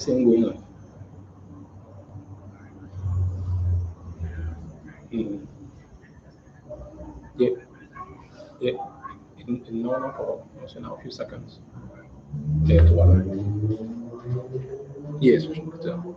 thing going on. Yeah, yeah. No, for also now a few seconds. Yeah, to what? Yes, we should put it down.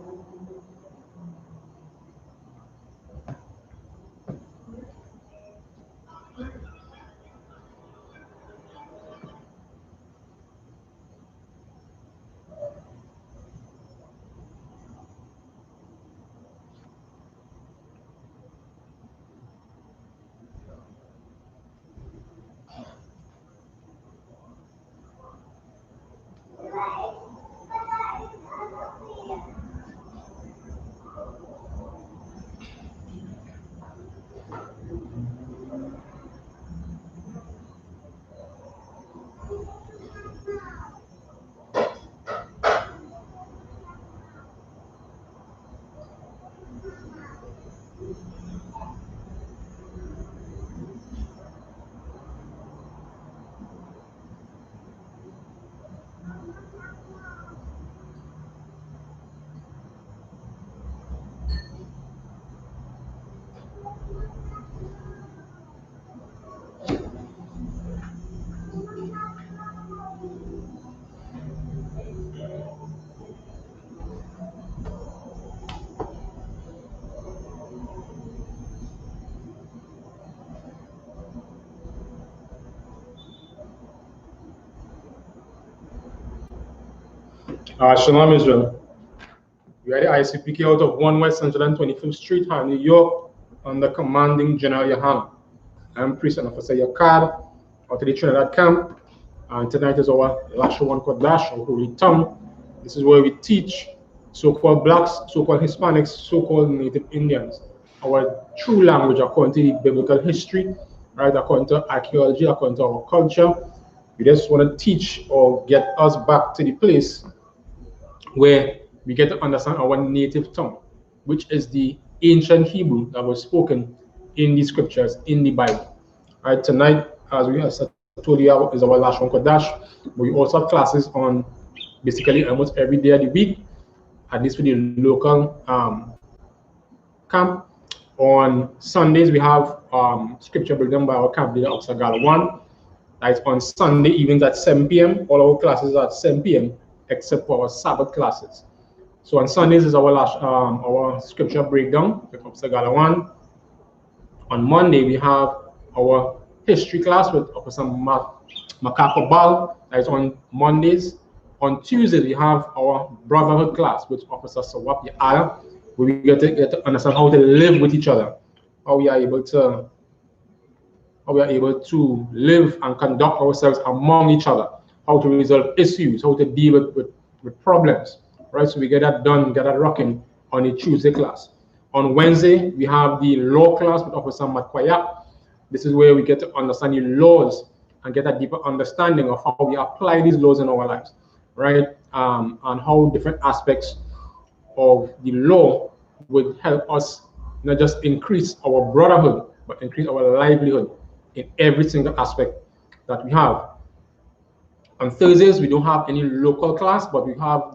Shalom Israel. We are the I.S.U.P.K out of 1 West 125th Street, New York, under commanding General Yohanna. I'm Priest and Officer Yakad out of the Trinidad camp, and tonight is our Lashawan Qadash, or Holy Tongue. This is where we teach so-called blacks, so-called Hispanics, so-called Native Indians our true language according to the biblical history, right? According to archaeology, according to our culture. We just want to teach or get us back to the place where we get to understand our native tongue, which is the ancient Hebrew that was spoken in the scriptures, in the Bible. All right, tonight, as we have told you, is our Lashawan Qadash. We also have classes on basically almost every day of the week, at least for the local camp. On Sundays, we have scripture breakdown by our camp leader, Officer Lashawan. That's on Sunday evenings at 7 p.m. All our classes are at 7 p.m. except for our Sabbath classes. So on Sundays is our scripture breakdown with Officer Lashawan. On Monday, we have our history class with Officer Makako Bal. That is on Mondays. On Tuesdays, we have our brotherhood class with Officer Sawap Yaya, where we get to understand how to live with each other, how we are able to live and conduct ourselves among each other, how to resolve issues, how to deal with problems, right? So we get that done, get that rocking on a Tuesday class. On Wednesday, we have the law class with Officer Matkwaya. This is where we get to understand the laws and get a deeper understanding of how we apply these laws in our lives, right? And how different aspects of the law would help us not just increase our brotherhood, but increase our livelihood in every single aspect that we have. On Thursdays, we don't have any local class, but we have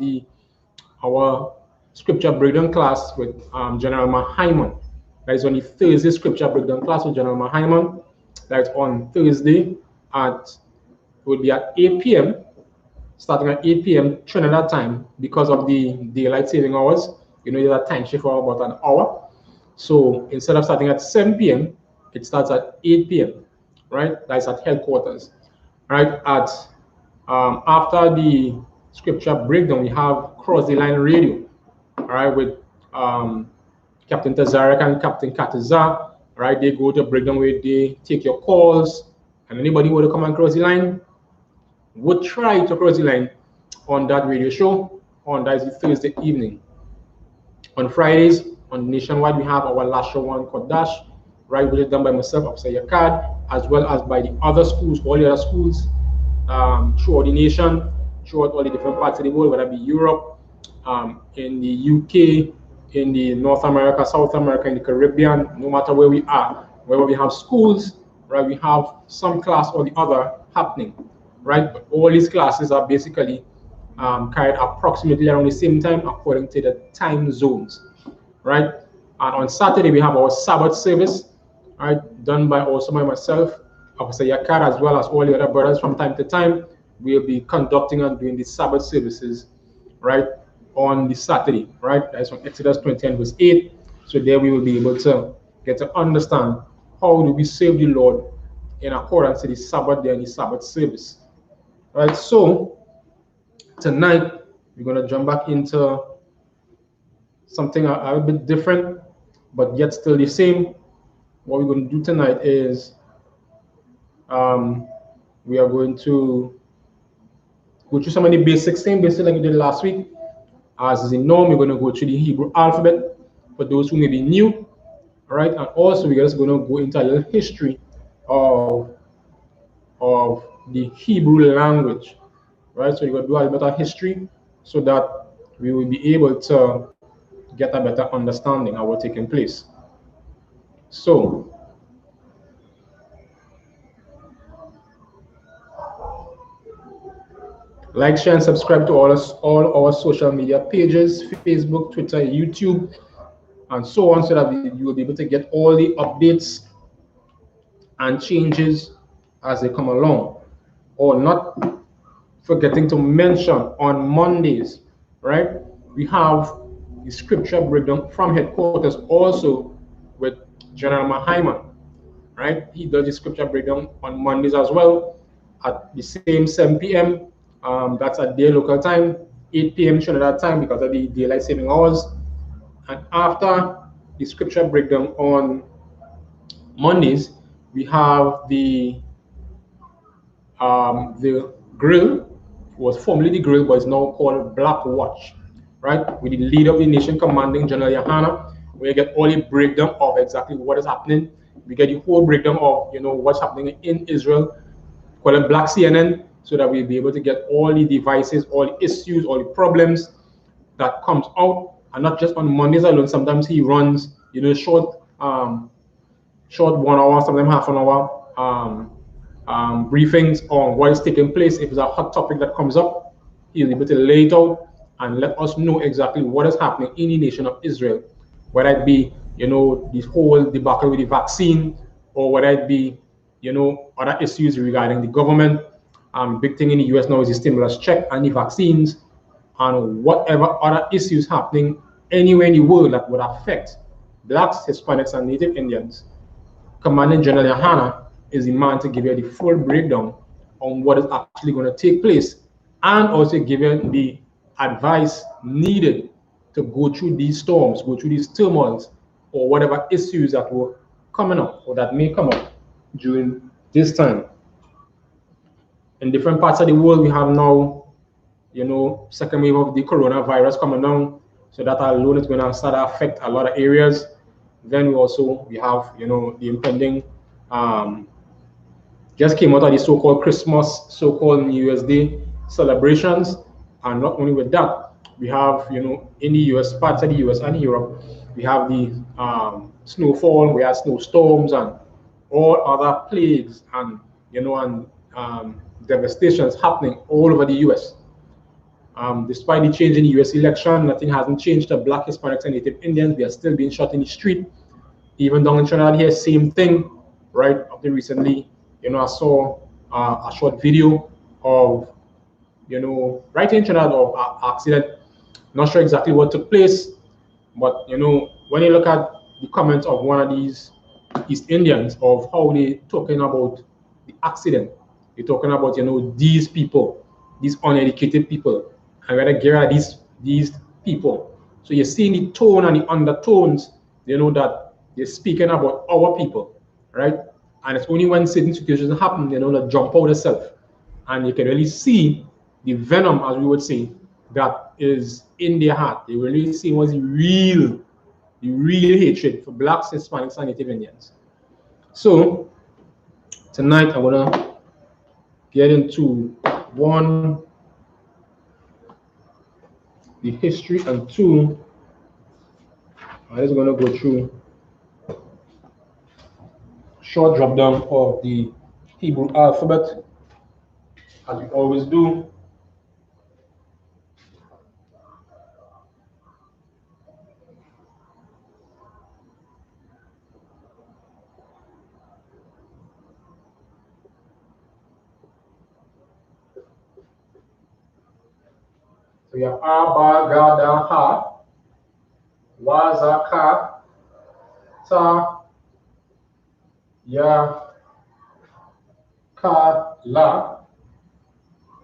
our scripture breakdown class with General Mahaiman. That is on the Thursday scripture breakdown class with General Mahaiman. That is on Thursday would be at 8 p.m. starting at 8 p.m. Trinidad time because of the daylight saving hours. You know, there's a time shift for about an hour. So instead of starting at 7 p.m., it starts at 8 p.m., right? That's at headquarters, right? After the scripture breakdown, we have Cross the Line Radio, all right, with Captain Tazarek and Captain Kataza, right? They go to breakdown where they take your calls, and anybody who want to come and cross the line would try to cross the line on that radio show on that is Thursday evening. On Fridays, on Nationwide, we have our Lashawan Qadash, right, which is done by myself, Officer Yakad, as well as by the other schools, all the other schools throughout the nation, throughout all the different parts of the world, whether it be Europe, in the UK, in the North America, South America, in the Caribbean, no matter where we are, wherever we have schools, right, we have some class or the other happening, right? But all these classes are basically carried approximately around the same time according to the time zones, right? And on Saturday, we have our Sabbath service, right, done by also by myself, Officer Yakar, as well as all the other brothers from time to time. We'll be conducting and doing the Sabbath services, right, on the Saturday, right? That's from Exodus 20 and verse 8. So there we will be able to get to understand how do we serve the Lord in accordance to the Sabbath day and the Sabbath service. Right, so tonight we're going to jump back into something a little bit different, but yet still the same. What we're going to do tonight is we are going to go through some of the basics, same basics like we did last week. As is the norm, we're going to go through the Hebrew alphabet for those who may be new, right? And also we're just going to go into a little history of the Hebrew language, right? So we're going to do a little bit of history so that we will be able to get a better understanding of what's taking place. So, like, share, and subscribe to all our social media pages, Facebook, Twitter, YouTube, and so on, so that you will be able to get all the updates and changes as they come along. Or not forgetting to mention on Mondays, right? We have the scripture breakdown from headquarters also with General Mahaiman, right? He does the scripture breakdown on Mondays as well at the same 7 p.m. That's at their local time, 8 p.m. Trinidad time because of the daylight saving hours. And after the scripture breakdown on Mondays, we have the grill. Was formerly the grill, but it's now called Black Watch, right? With the leader of the nation, commanding General Yahanna, where you get all the breakdown of exactly what is happening. We get the whole breakdown of what's happening in Israel, call it Black CNN, so that we'll be able to get all the devices, all the issues, all the problems that comes out, and not just on Mondays alone. Sometimes he runs, short 1 hour, sometimes half an hour briefings on what is taking place. If it's a hot topic that comes up, he'll be able to lay it out and let us know exactly what is happening in the nation of Israel, whether it be this whole debacle with the vaccine, or whether it be other issues regarding the government. Big thing in the US now is the stimulus check and the vaccines, and whatever other issues happening anywhere in the world that would affect blacks, Hispanics, and Native Indians. Commanding General Yahanna is the man to give you the full breakdown on what is actually going to take place, and also give you the advice needed to go through these storms, go through these turmoils, or whatever issues that were coming up or that may come up during this time. In different parts of the world, we have now, second wave of the coronavirus coming down, so that alone is going to start to affect a lot of areas. Then we have, the impending, just came out of the so-called Christmas, so-called New Year's Day celebrations. And not only with that, we have, in the US, parts of the US and Europe, we have the snowfall, we have snowstorms and all other plagues and, devastations happening all over the US. Despite the change in the US election, nothing hasn't changed to Black, Hispanics, and Native Indians. We are still being shot in the street. Even down in Trinidad here, same thing, right? Up to recently, I saw a short video of, right in Trinidad of an accident. Not sure exactly what took place, but, when you look at the comments of one of these East Indians of how they talking about the accident, they're talking about, these people, these uneducated people, and whether get rid of these people. So you're seeing the tone and the undertones, that they're speaking about our people, right? And it's only when certain situations happen, that jump out itself. And you can really see the venom, as we would say, that is in their heart. They really see what's the real hatred for Blacks, Hispanics, and Native Indians. So tonight I want to get into one, the history, and two, I'm just going to go through short drop down of the Hebrew alphabet, as we always do. we have Abba, Gada, Ha, Waza, Ka, Ta, Ya, Ka, La.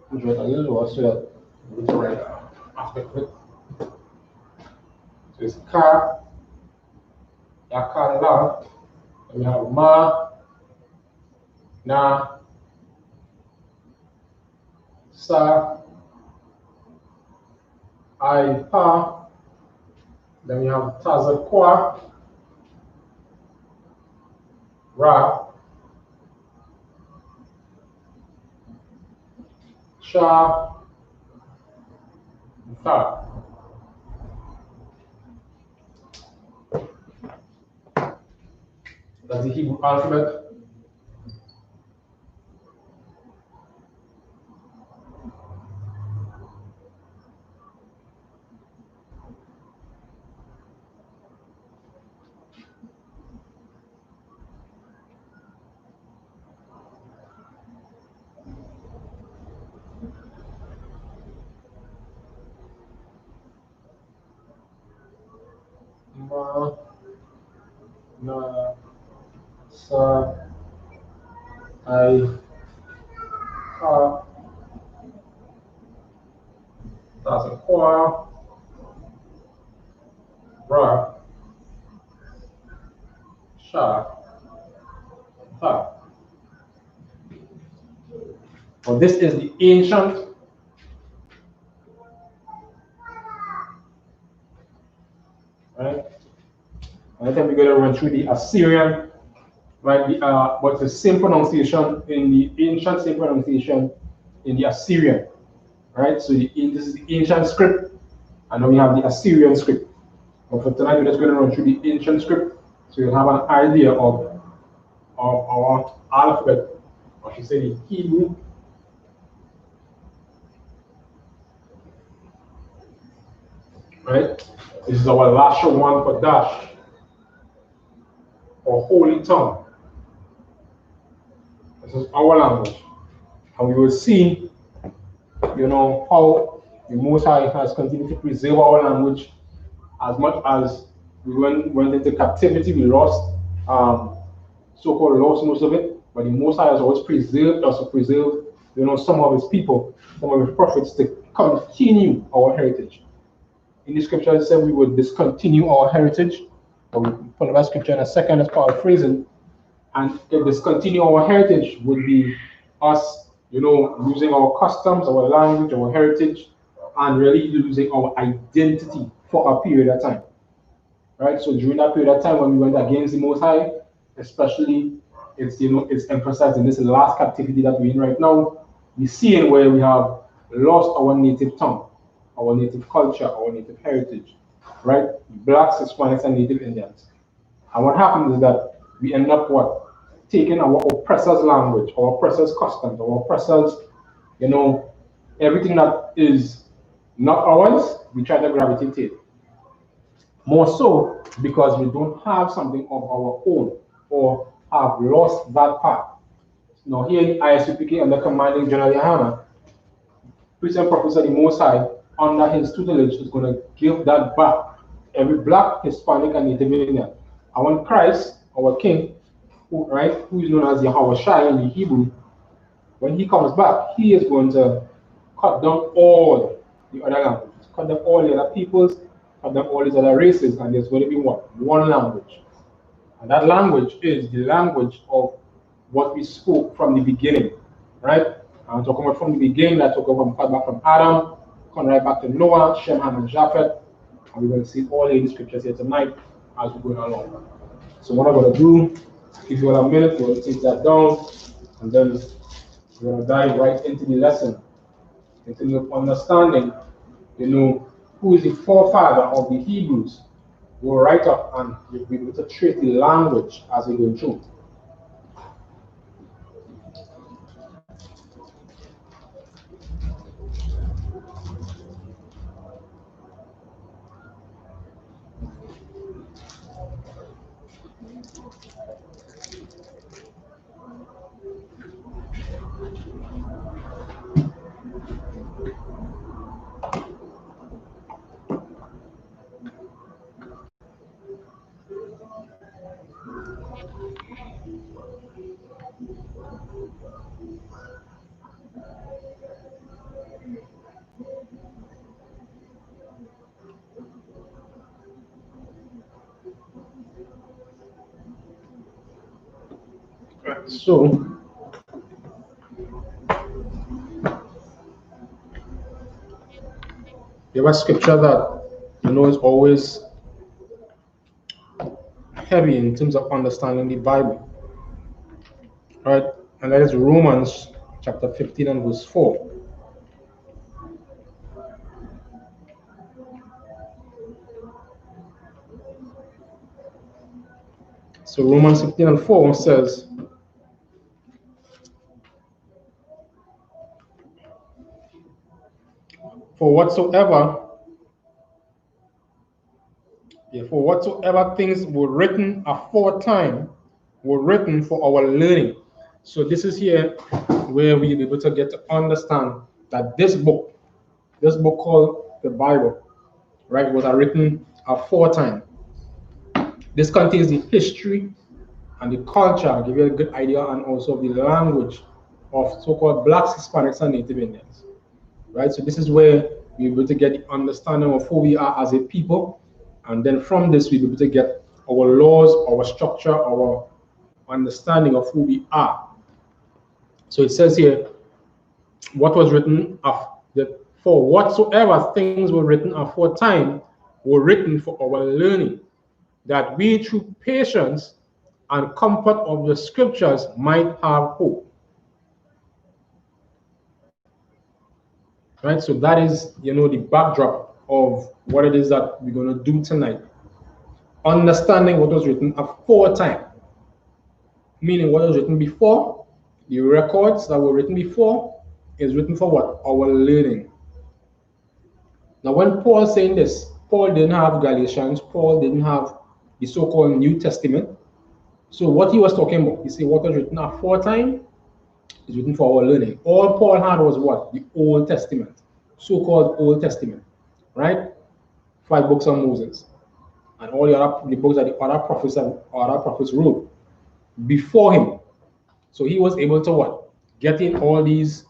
Which was a little lower so that we can write aspect of it. So it's Ka, Ya, Ka, La. And we have Ma, Na, Sa, I, Pa. Then we have Taza, Kwa, Ra, Sha, Ta. That's the Hebrew alphabet. Ma, Na, Sa, I, Ha, Taza, Kwa, Ra, Sha, Ta. Well, this is the ancient, right? And I think we're going to run through the Assyrian, right? But it's the same pronunciation in the ancient, same pronunciation in the Assyrian, right? So this is the ancient script, and then we have the Assyrian script. But for tonight, we're just going to run through the ancient script, so you'll have an idea of our alphabet, or I should say the Hebrew. Right? This is our Lashawan Qadash, or holy tongue. This is our language. And we will see, how the Most High has continued to preserve our language as much as we went into captivity. We lost, so-called lost most of it, but the Most High has always preserved us, to preserve, some of his people, some of his prophets, to continue our heritage. In the scripture, it said we would discontinue our heritage. But we'll pull up that scripture in a second as paraphrasing. And to discontinue our heritage would be us, losing our customs, our language, our heritage, and really losing our identity for a period of time. Right? So during that period of time when we went against the Most High, especially it's emphasized in this last captivity that we're in right now, we see it where we have lost our native tongue, our native culture, our native heritage, right? Blacks, Hispanics, and Native Indians. And what happens is that we end up taking our oppressors' language, our oppressors' customs, our oppressors, everything that is not ours, we try to gravitate to it. More so because we don't have something of our own, or have lost that part. Now here in I.S.U.P.K under commanding GEN.YAHANNA, Priest and Prophet of the Most High, under his tutelage, is going to give that back. Every Black, Hispanic, and Native Indian. And when Christ, our King, who is known as Yahweh Shai in the Hebrew, when he comes back, he is going to cut down all the other languages, cut down all the other peoples, cut down all these other races, and there's going to be one language. And that language is the language of what we spoke from the beginning, right? I'm talking about from the beginning, I talk about back from Adam, come right back to Noah, Shem, Ham, and Japheth. And we're going to see all the scriptures here tonight as we're going along. So what I'm going to do, give you all a minute, we're going to take that down, and then we're going to dive right into the lesson, into the understanding, who is the forefather of the Hebrews. We'll write up and we'll be able to treat the language as we go through. So there was scripture that is always heavy in terms of understanding the Bible, right? And that is Romans chapter 15 and verse 4. So Romans 15 and 4 says, For whatsoever things were written aforetime were written for our learning. So this is here where we'll be able to get to understand that this book called the Bible, right, was written aforetime. This contains the history and the culture, give you a good idea, and also the language of so-called Blacks, Hispanics, and Native Indians, right? So this is where we're able to get the understanding of who we are as a people, and then from this we'll be able to get our laws, our structure, our understanding of who we are. So it says here, what was written for whatsoever things were written aforetime were written for our learning, that we through patience and comfort of the scriptures might have hope. Right? So that is, the backdrop of what it is that we're going to do tonight. Understanding what was written aforetime, meaning what was written before, the records that were written before is written for what? Our learning. Now, when Paul's saying this, Paul didn't have Galatians, Paul didn't have the so-called New Testament. So what he was talking about, he said what was written aforetime is written for our learning. All Paul had was what? The Old Testament, so-called Old Testament, right? 5 books on Moses, and all the books that the other prophets wrote before him. So he was able to what? Get in all these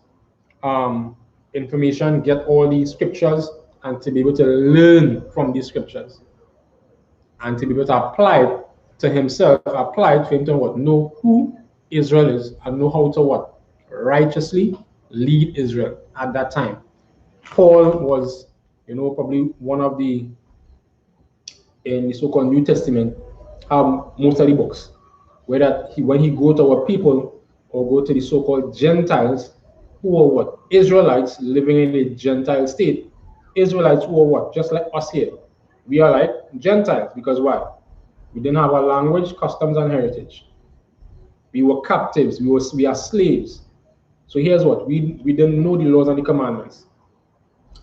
information, get all these scriptures, and to be able to learn from these scriptures, and to be able to apply it to himself, apply it for him to what? Know who Israel is and know how to what? Righteously lead Israel at that time. Paul was, probably one of the, in the so-called New Testament, most of the books, where when he go to our people or go to the so-called Gentiles, who are what? Israelites living in a Gentile state. Israelites who are what? Just like us here. We are like Gentiles, because why? We didn't have a language, customs, and heritage. We were captives. We are slaves. So here's what: we didn't know the laws and the commandments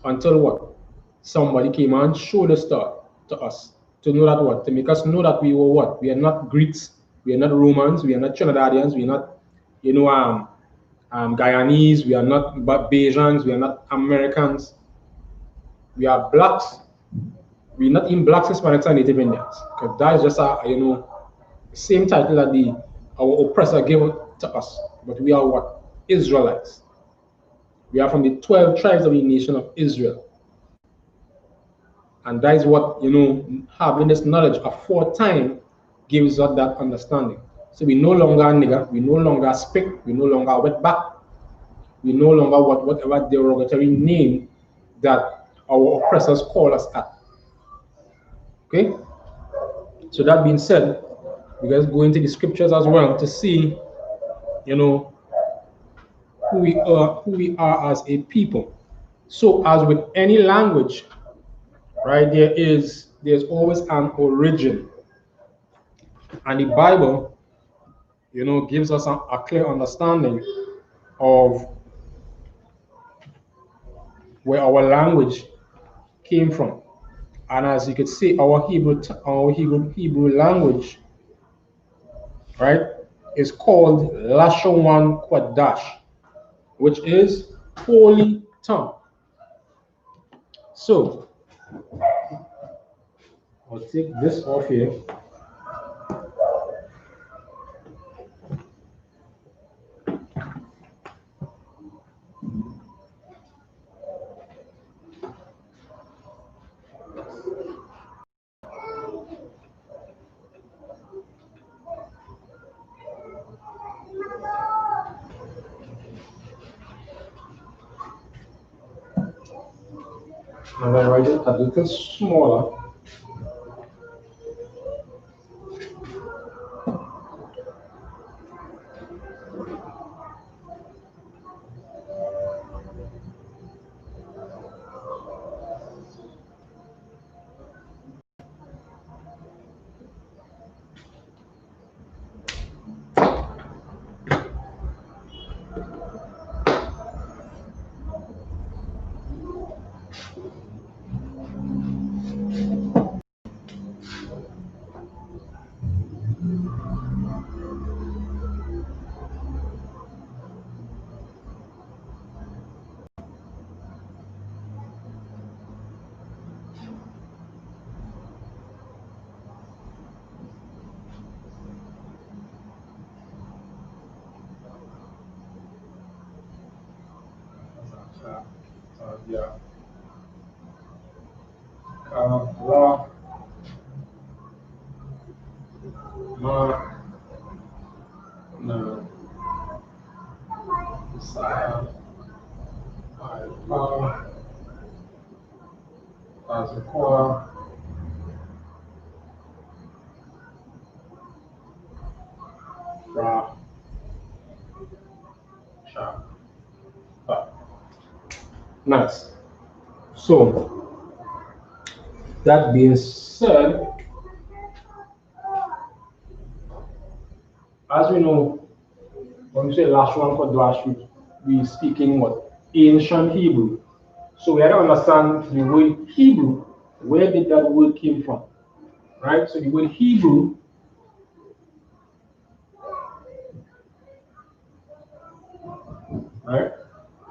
until what? Somebody came and showed us to us, to know that what? To make us know that we were what? We are not Greeks, we are not Romans, we are not Trinidadians, we are not, Guyanese, we are not Bajans, we are not Americans. We are blacks. We're not in blacks, Hispanics, and Native Indians, because that is just a same title that our oppressor gave to us. But we are what? Israelites. We are from the 12 tribes of the nation of Israel. And that is what, having this knowledge aforetime gives us that understanding. So we no longer nigger, we no longer speak, we no longer wetback, we no longer whatever derogatory name that our oppressors call us at. Okay? So that being said, we guys go into the scriptures as well to see, who we are as a people. So as with any language, right, there's always an origin. And the Bible, gives us a clear understanding of where our language came from. And as you can see, our Hebrew language, right, is called Lashawan Qadash, which is holy tongue. So I'll take this off here. And I write it a little smaller. Yeah. La, ma, na, sa, I, pa, azukua, ra, sha, pa. Nice. So, that being said, as we know, when we say Lashawan Qadash, we speaking what? Ancient Hebrew. So we have to understand the word Hebrew. Where did that word came from? Right? So the word Hebrew right,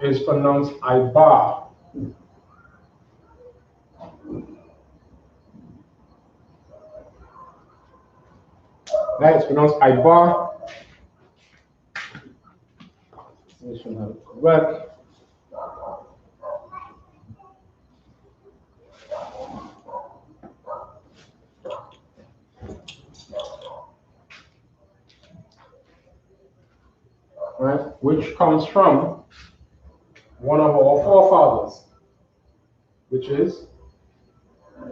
is pronounced Ibar. Right, it's pronounced Ibar. This one have it correct. Right, which comes from one of our forefathers, which is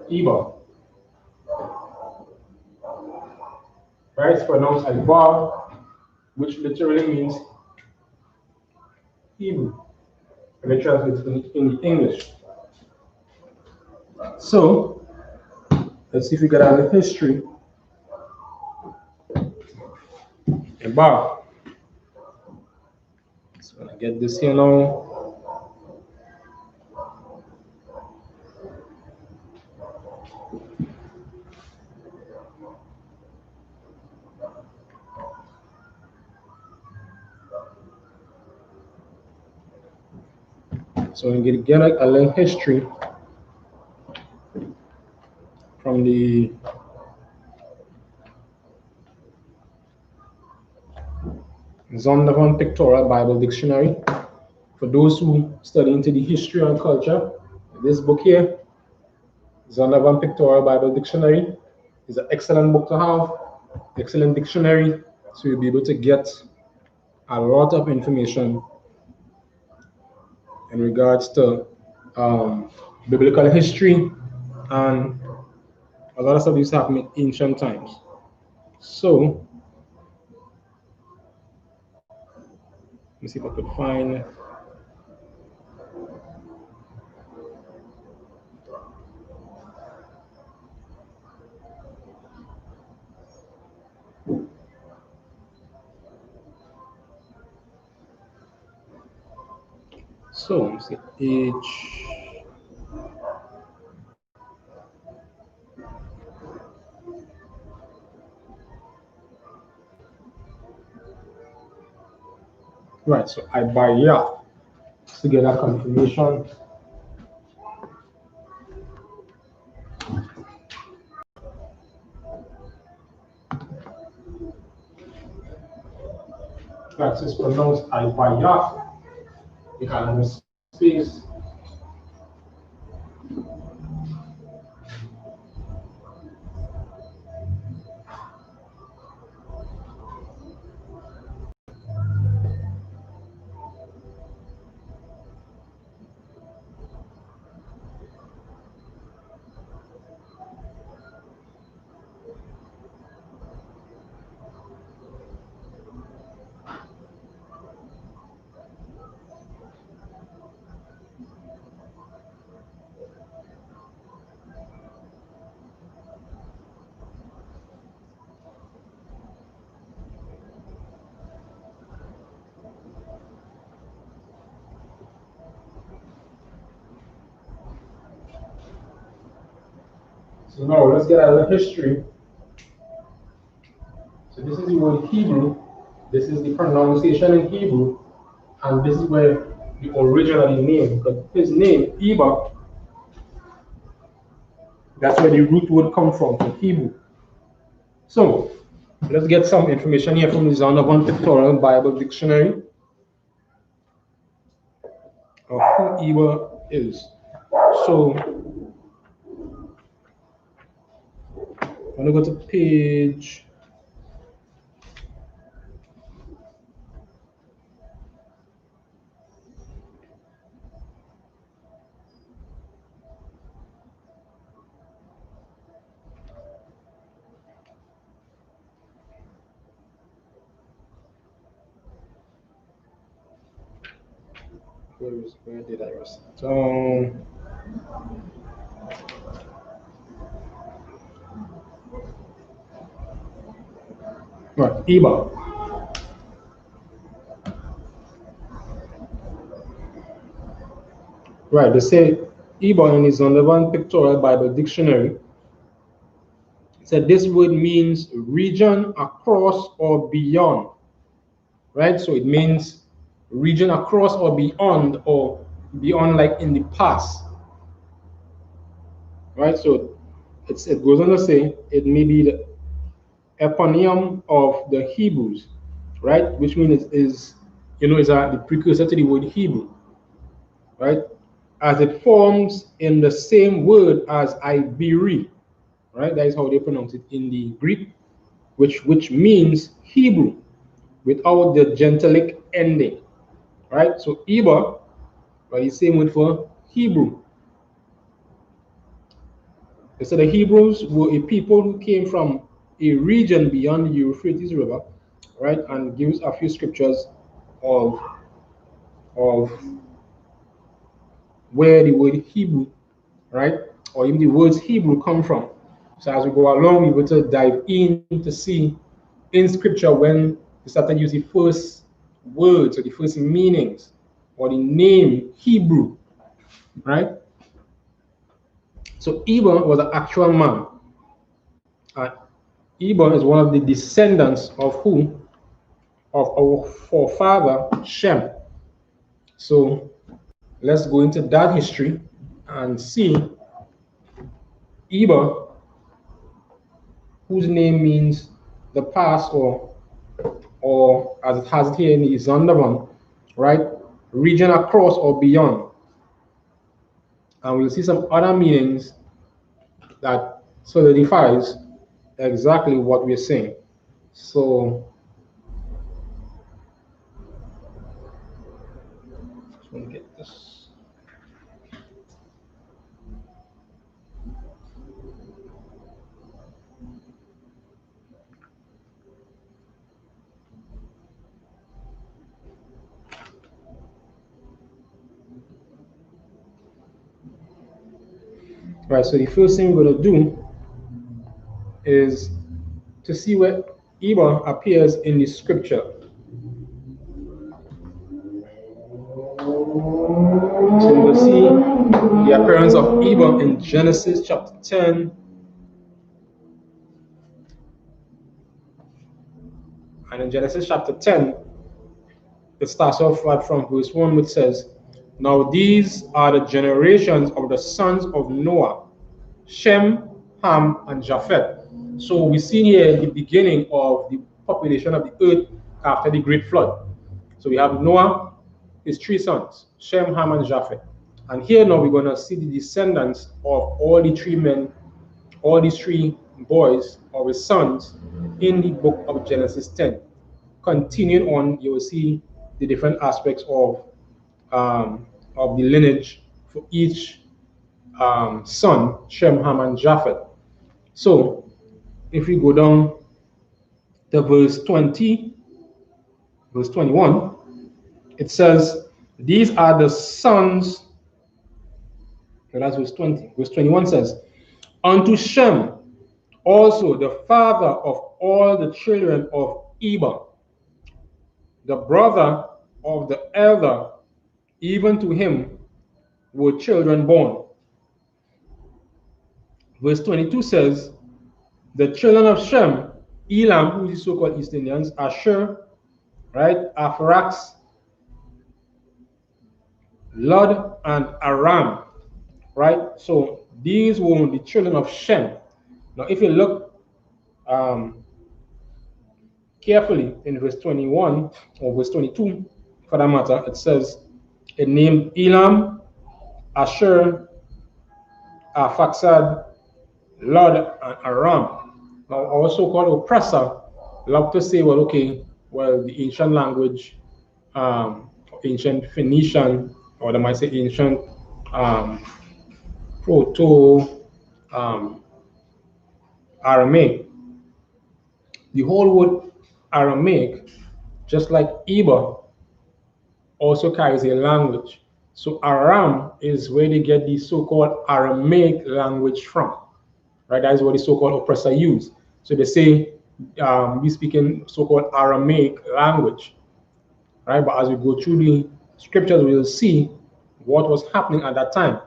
Ibar. Right, it's pronounced Ibar, which literally means Hebrew. And it translates in English. So let's see if we get out of history. Ibar. So I'm gonna get this here now. So I'm gonna get a little history from the Zondervan Pictorial Bible Dictionary. For those who study into the history and culture, this book here, Zondervan Pictorial Bible Dictionary, is an excellent book to have, excellent dictionary, so you'll be able to get a lot of information in regards to biblical history and a lot of stuff used to happen in ancient times. So, let me see if I could find. So, let me see, H. Right, so I buy to get that confirmation. That is pronounced Ibaya. You can have a space. So now let's get a little history. So this is the word Hebrew. This is the pronunciation in Hebrew. And this is where the original name, because his name, I.S.U.P.K, that's where the root would come from Hebrew. So let's get some information here from the Zondervan Pictorial Bible Dictionary of who I.S.U.P.K is. So I'm going to go to page 'I.S.U.P.K. Right, they say I.S.U.P.K in his Zondervan Pictorial Bible Dictionary said this word means region across or beyond. Right, so it means region across or beyond like in the past. Right, so it goes on to say it may be the eponym of the Hebrews, right, which means is the precursor to the word Hebrew, right, as it forms in the same word as Iberi, right? That is how they pronounce it in the Greek, which means Hebrew without the gentilic ending, right? So Iba, right, is the same word for Hebrew. So the Hebrews were a people who came from a region beyond the Euphrates River, right? And gives a few scriptures of where the word Hebrew, right, or even the words Hebrew come from. So as we go along, we will to dive in to see in scripture when they started using the first words or the first meanings or the name Hebrew, right? So Eber was an actual man. Eber is one of the descendants of who? Of our forefather Shem. So let's go into that history and see Eber, whose name means the past, or as it has it here in the Zondervan, right? Region across or beyond. And we'll see some other meanings that solidifies exactly what we're saying. So just want to get this. Right, so the first thing we're going to do is to see where Eber appears in the scripture. So you will see the appearance of Eber in Genesis chapter 10. And in Genesis chapter 10, it starts off right from verse 1, which says, "Now these are the generations of the sons of Noah, Shem, Ham, and Japheth." So we see here the beginning of the population of the earth after the great flood. So we have Noah, his three sons, Shem, Ham, and Japheth. And here now we're going to see the descendants of all the three men, all these three boys or his sons in the book of Genesis 10. Continuing on, you will see the different aspects of the lineage for each son, Shem, Ham, and Japheth. So if we go down to verse 20, verse 21, it says, "These are the sons," that's verse 20. Verse 21 says, "Unto Shem also the father of all the children of Eber, the brother of the elder, even to him were children born. Verse 22 says, the children of Shem, Elam, who is the so-called East Indians, Ashur, right, Apharax, Lud, and Aram, right? So these were the children of Shem. Now, if you look carefully in verse 21 or verse 22, for that matter, it says, it named Elam, Ashur, Arphaxad, Lud, and Aram. Now, our so-called oppressor love to say, well, okay, well, the ancient language, ancient Phoenician, or they might say ancient Proto Aramaic. The whole word Aramaic, just like Iber, also carries a language. So Aram is where they get the so-called Aramaic language from, right? That is what the so-called oppressor use. So they say we speak in so-called Aramaic language, right? But as we go through the scriptures, we will see what was happening at that time,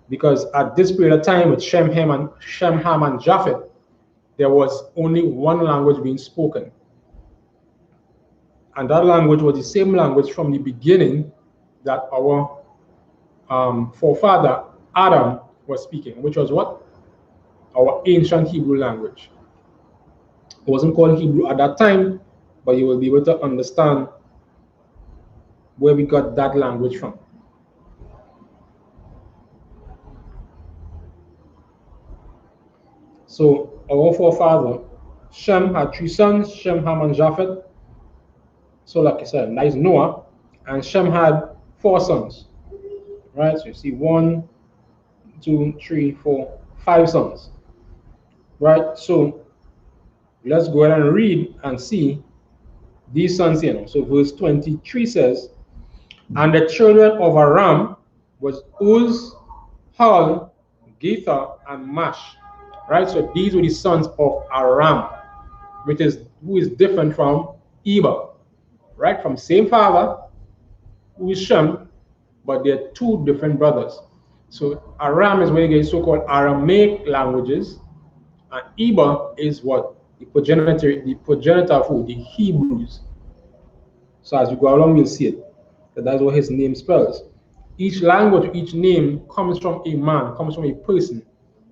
because at this period of time with Shem, Ham, and Japheth, there was only one language being spoken, and that language was the same language from the beginning that our forefather Adam was speaking, which was what? Our ancient Hebrew language. It wasn't called Hebrew at that time, but you will be able to understand where we got that language from. So our forefather Shem had 3 sons, Shem, Ham, and Japheth. So like I said, that is Noah, and Shem had 4 sons, right? So you see 1, 2, 3, 4, 5 sons, right? So let's go ahead and read and see these sons here. So verse 23 says, and the children of Aram was Uz, Hul, Gether, and Mash, right? So these were the sons of Aram, who is different from Eber, right? From same father, who is Shem, but they're 2 different brothers. So Aram is where you get so-called Aramaic languages, and Eber is what? The progenitor of who? The Hebrews. So as we go along, we'll see it. That's what his name spells. Each language, each name comes from a man, comes from a person.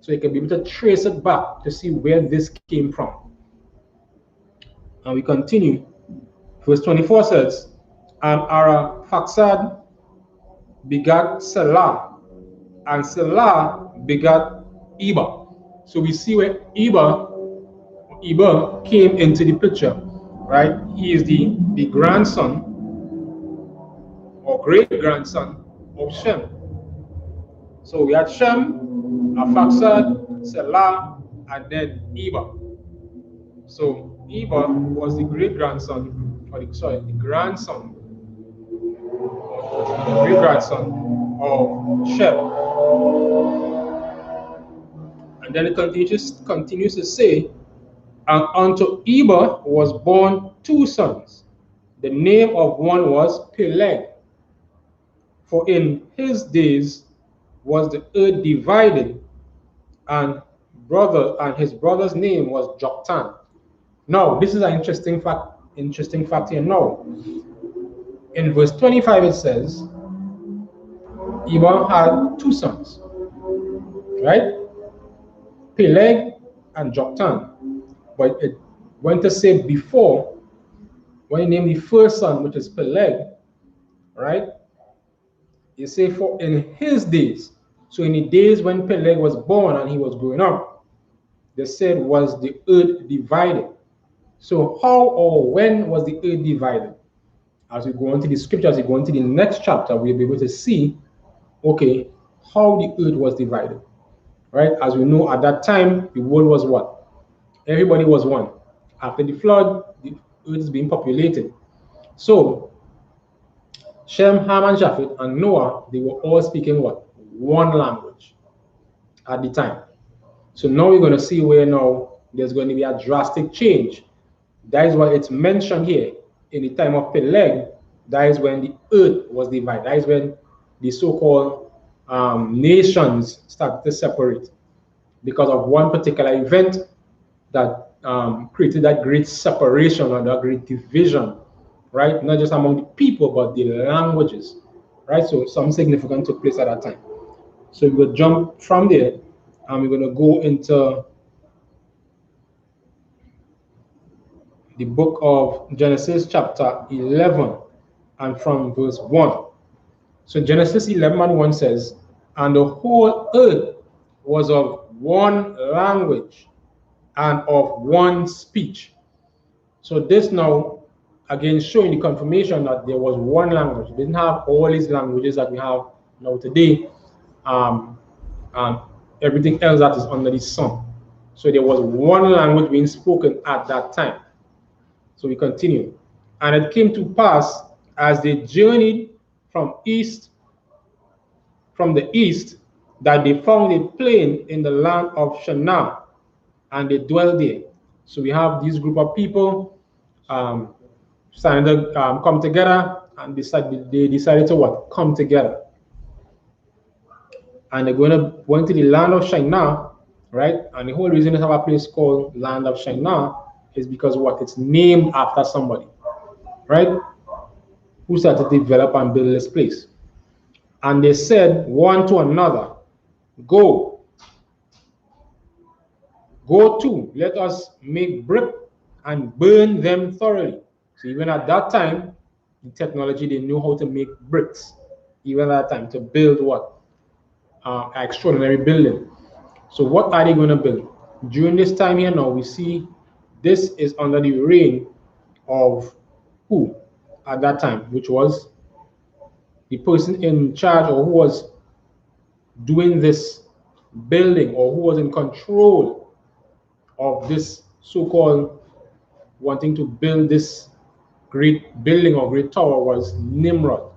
So you can be able to trace it back to see where this came from. And we continue. Verse 24 says, and Arphaxad begat Selah, and Selah begat Eber. So we see where Eber came into the picture, right? He is the grandson or great-grandson of Shem. So we had Shem, Arphaxad, Selah, and then Eber. So Eber was the great-grandson, the grandson, the great-grandson of Shem. And then it continues to say, and unto Eber was born 2 sons. The name of one was Peleg, for in his days was the earth divided, and his brother's name was Joktan. Now, this is an interesting fact here now. In verse 25 it says, Eber had 2 sons, right? Peleg and Joktan. But it went to say before, when he named the first son, which is Peleg, right? You say for in his days. So in the days when Peleg was born and he was growing up, they said was the earth divided. So how or when was the earth divided? As we go into the scriptures, we go into the next chapter, we'll be able to see, okay, how the earth was divided, right? As we know, at that time, the world was what? Everybody was one. After the flood, the earth is being populated. So Shem, Ham, and Japheth, and Noah, they were all speaking what? One language at the time. So now we're going to see where now there's going to be a drastic change. That is why it's mentioned here. In the time of Peleg, that is when the earth was divided. That is when the so-called nations started to separate. because of one particular event that created that great separation or that great division, right? Not just among the people, but the languages, right? So some significant took place at that time. So we're going to jump from there and we're going to go into the book of Genesis chapter 11 and from verse 1. So Genesis 11 and 1 says, and the whole earth was of one language and of one speech. So this now, again, showing the confirmation that there was one language. We didn't have all these languages that we have now today, and everything else that is under the sun. So there was one language being spoken at that time. So we continue. And it came to pass as they journeyed from the east, that they found a plain in the land of Shinar, and they dwelled there. So we have this group of people starting to come together, and they decided to what? Come together. And they're going to the land of Shinar, right? And the whole reason they have a place called land of Shinar is because what? It's named after somebody, right? Who started to develop and build this place. And they said one to another, go to, let us make brick and burn them thoroughly. So even at that time, the technology, they knew how to make bricks. Even at that time, to build what? Extraordinary building. So what are they going to build? During this time here now, we see this is under the reign of who at that time, which was the person in charge, or who was doing this building, or who was in control of this so-called wanting to build this great building or great tower, was Nimrod.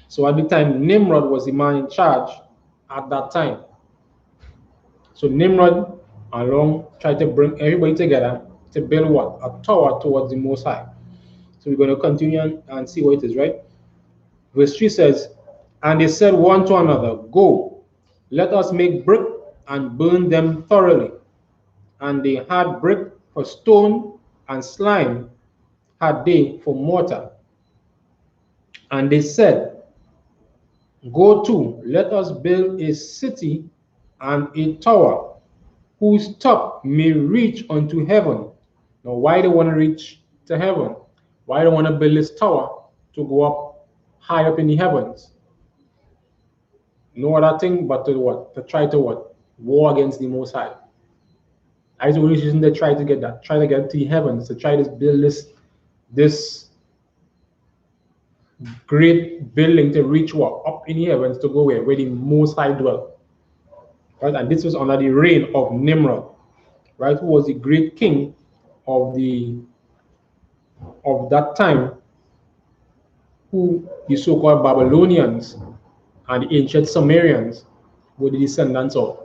So at the time, Nimrod was the man in charge at that time. So Nimrod along tried to bring everybody together to build what? A tower towards the Most High. So we're going to continue and see what it is, right? Verse 3 says, and they said one to another, go, let us make brick and burn them thoroughly. And they had brick for stone, and slime had they for mortar. And they said, go to, let us build a city and a tower, whose top may reach unto heaven. Now, why they want to reach to heaven? Why they want to build this tower to go up high up in the heavens? No other thing but to what? To try to what? War against the Most High. That is the only reason they try to get that. Try to get to the heavens, to try to build this great building to reach what? Up in the heavens, to go where the Most High dwell. Right? And this was under the reign of Nimrod, right? Who was the great king of that time, who the so-called Babylonians and the ancient Sumerians were the descendants of.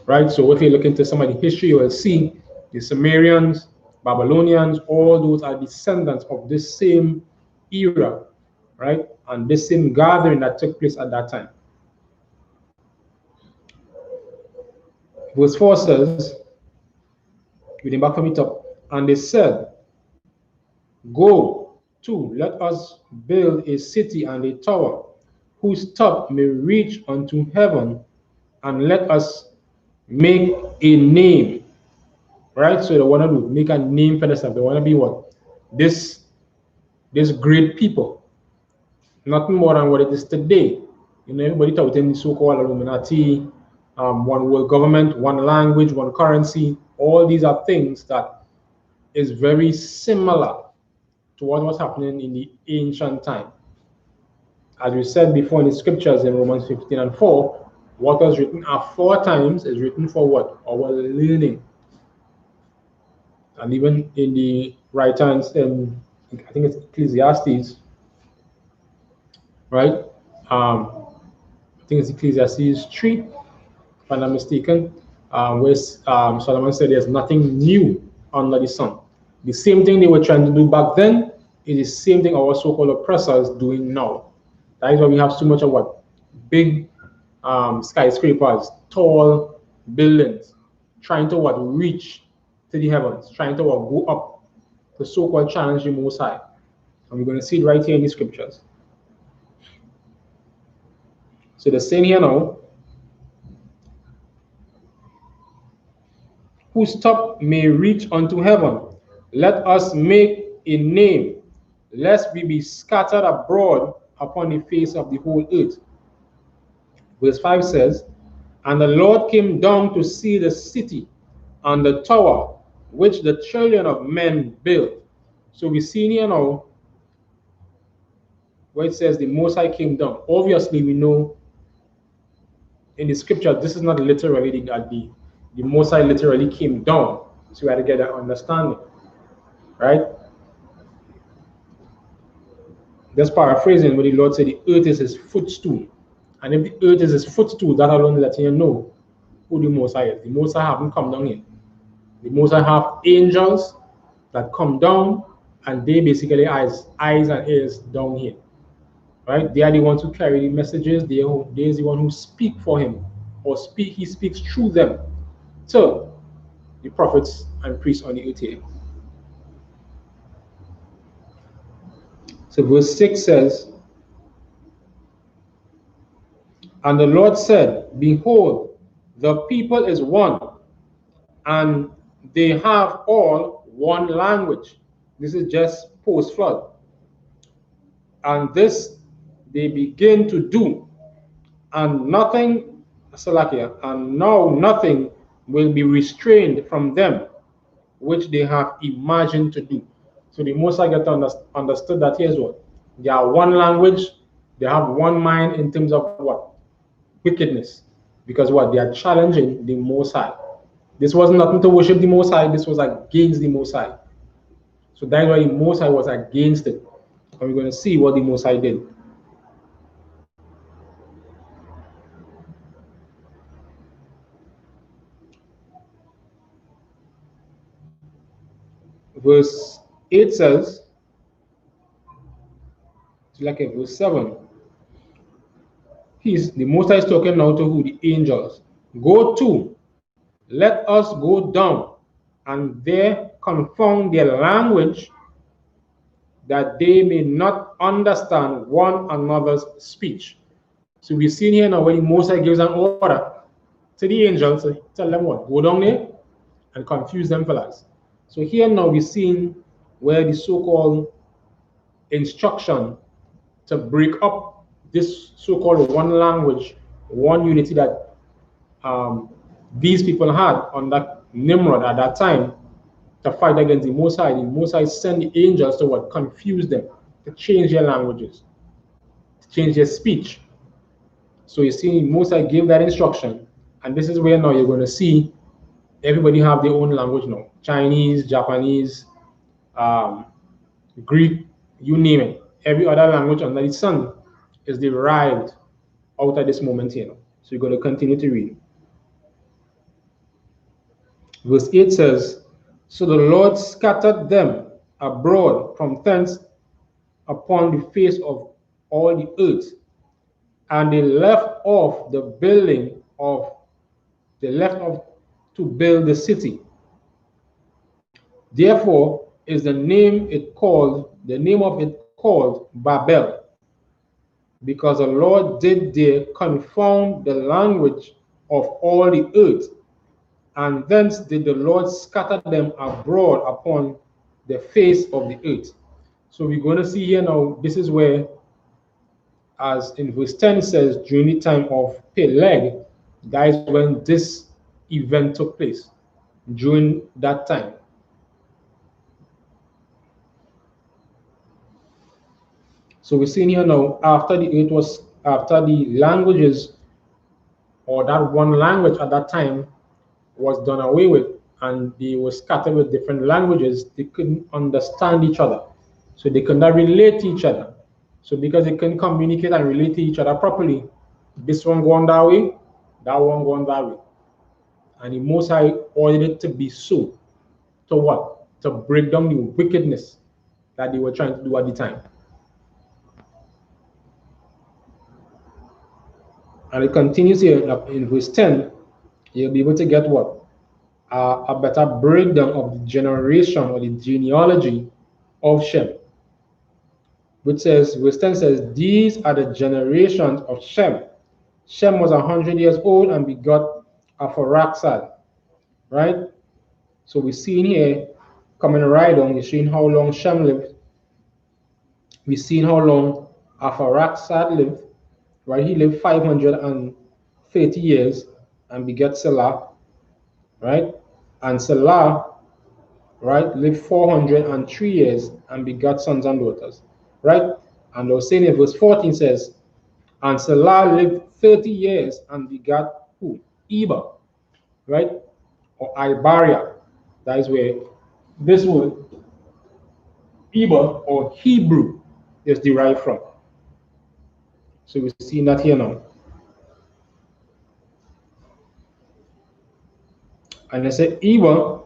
Right? So if you look into some of the history, you will see the Sumerians, Babylonians, all those are descendants of this same era, right? And this same gathering that took place at that time. Verse 4 says, reading back from the top, and they said, go to, let us build a city and a tower, whose top may reach unto heaven, and let us make a name. Right? So they want to make a name for themselves. They want to be what? This great people. Nothing more than what it is today. You know, everybody touting the so-called Illuminati, one world government, one language, one currency. All these are things that is very similar to what was happening in the ancient time. As we said before in the scriptures in Romans 15 and 4, what was written aforetime is written for what? Our learning. And even in the writings in, I think it's Ecclesiastes, right? I think it's Ecclesiastes 3, if I'm not mistaken, where Solomon said there's nothing new under the sun. The same thing they were trying to do back then is the same thing our so-called oppressors doing now. That is why we have so much of what? Big skyscrapers, tall buildings, trying to what reach to the heavens, trying to what go up, to so-called challenge the Most High. And we're going to see it right here in the scriptures. So they're saying here now, whose top may reach unto heaven, let us make a name, lest we be scattered abroad upon the face of the whole earth. Verse 5 says, and the Lord came down to see the city and the tower which the children of men built. So we see here now where it says the Most High came down. Obviously, we know in the scripture this is not literally the Most High literally came down. So we had to get that understanding, right? Just paraphrasing what the Lord said, the earth is his footstool. And if the earth is his footstool, that alone letting you know who the Most High is. The Most High haven't come down here. The Most High have angels that come down, and they basically eyes and ears down here. Right? They are the ones who carry the messages. They is the one who speak for him, or he speaks through them to the prophets and priests on the earth here. So verse 6 says, and the Lord said, behold, the people is one, and they have all one language. This is just post-flood. And this they begin to do, and nothing, Salakia, and now nothing will be restrained from them, which they have imagined to do. So the Most High get understood that here's what, they are one language, they have one mind in terms of what? Wickedness. Because what? They are challenging the Most High. This was nothing to worship the Most High, this was against the Most High. So that's why the Most High was against it. And we're going to see what the Most High did. Verse 8 says, like a verse 7, the Most High is talking now to who? The angels. Go to, let us go down, and there confound their language, that they may not understand one another's speech. So we've seen here now when the Most High gives an order to the angels, to tell them what? Go down there and confuse them fellas. So here now we're seeing where the so-called instruction to break up this so-called one language, one unity that these people had on that Nimrod at that time to fight against the Most High. The Most High sent the angels to what? Confuse them, to change their languages, to change their speech. So you see, Most High gave that instruction, and this is where now you're going to see everybody have their own language now. Chinese, Japanese, Greek, you name it. Every other language under the sun is derived out at this moment here. So you're going to continue to read. Verse 8 says, so the Lord scattered them abroad from thence upon the face of all the earth, and they left off the building of, they left off to build the city. Therefore is the name of it called Babel, because the Lord did there confound the language of all the earth, and thence did the Lord scatter them abroad upon the face of the earth. So we're going to see here now, this is where, as in verse 10 says, during the time of Peleg, that is when this event took place, during that time. So we're seeing here now, after the languages, or that one language at that time was done away with, and they were scattered with different languages, they couldn't understand each other. So they could not relate to each other. So because they couldn't communicate and relate to each other properly, this one going that way, that one going that way. And the Most High ordered it to be so. To what? To break down the wickedness that they were trying to do at the time. And it continues here in verse 10, you'll be able to get what? A better breakdown of the generation or the genealogy of Shem. Which says, verse 10 says, these are the generations of Shem. Shem was 100 years old and begot Aphoraxad. Right? So we're seeing here, coming right on, we're seeing how long Shem lived. We're seeing how long Aphoraxad lived. Right? He lived 530 years and begat Selah. Right? And Selah, right, lived 403 years and begat sons and daughters. Right? And I was saying in verse 14 says, and Selah lived 30 years and begat who? Eber, right? Or Ibaria. That is where this word, Eber or Hebrew, is derived from. So we're seeing that here now. And I said Eber,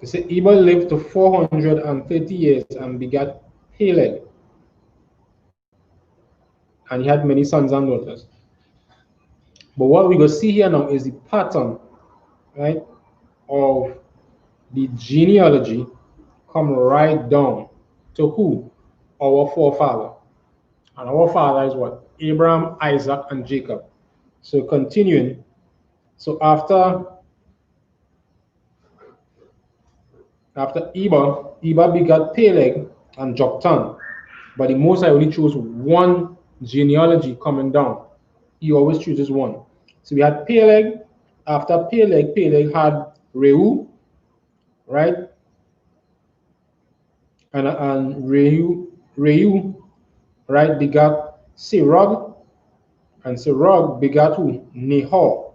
they say Eber lived to 430 years and begat Peleg. And he had many sons and daughters. But what we're going to see here now is the pattern, right, of the genealogy come right down to who? Our forefather. And our father is what? Abraham, Isaac, and Jacob. So continuing, so after Eber begat Peleg and Joktan. But the Most High only chose one genealogy coming down. He always chooses one. So we had Peleg. After Peleg, Peleg had Reu, right? And Reu, right, begat Serug, and Serug begat who? Nahor.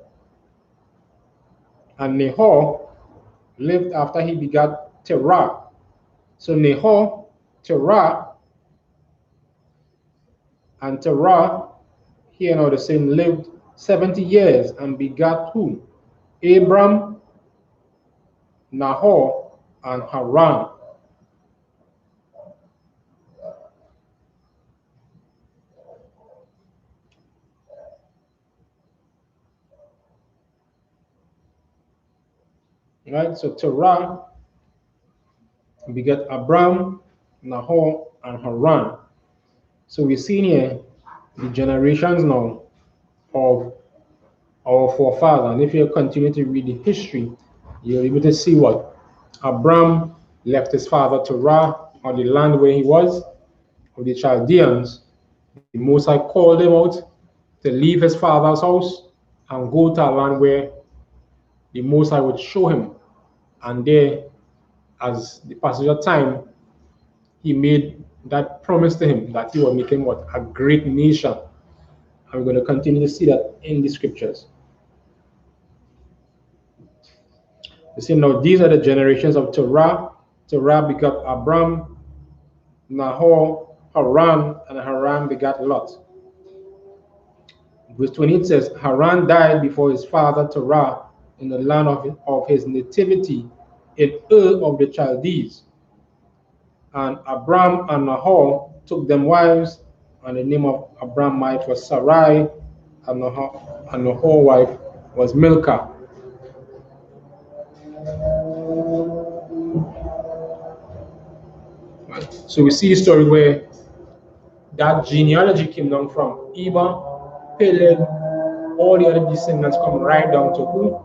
And Nahor lived after he begat Terah. So Nahor, Terah, and Terah, here now the same, lived 70 years and begat who? Abram, Nahor, and Haran. Right, so Terah begat Abram, Nahor, and Haran. So we're seeing here the generations now of our forefather. And if you continue to read the history, you're able to see what? Abram left his father Terah on the land where he was, of the Chaldeans. The Most High called him out to leave his father's house and go to a land where the Most High would show him. And there, as the passage of time, he made that promise to him that he would make him what? A great nation. And we're going to continue to see that in the scriptures. You see, now these are the generations of Terah. Terah begat Abram, Nahor, Haran, and Haran begat Lot. Verse 28 says, Haran died before his father Terah in the land of his nativity in Ur of the Chaldees. And Abram and Nahor took them wives, and the name of Abram's wife was Sarai, and Nahor's wife was Milcah. So we see a story where that genealogy came down from Eber, Peleg, all the other descendants come right down to who?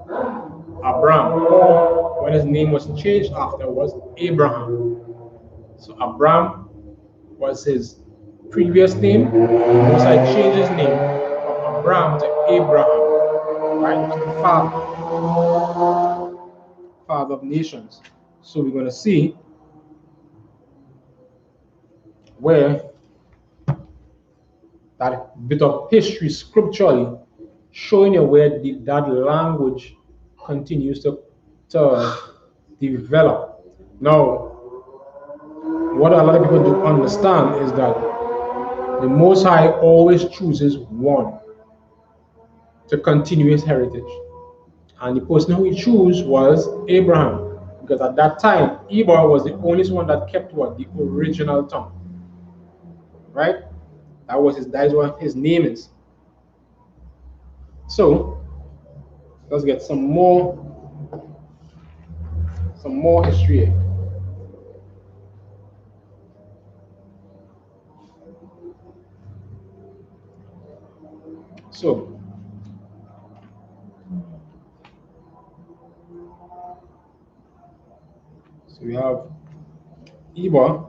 Abram, or when his name was changed afterwards, Abraham. So Abram was his previous name. Most I changed his name from Abram to Abraham, right? The father of nations. So we're going to see where that bit of history scripturally showing you where that language continues to develop. Now, what a lot of people don't understand is that the Most High always chooses one to continue his heritage. And the person who he chose was Abraham. Because at that time, Eber was the only one that kept what? The original tongue. right? That is what his name is. So let's get some more history here. So we have Iba.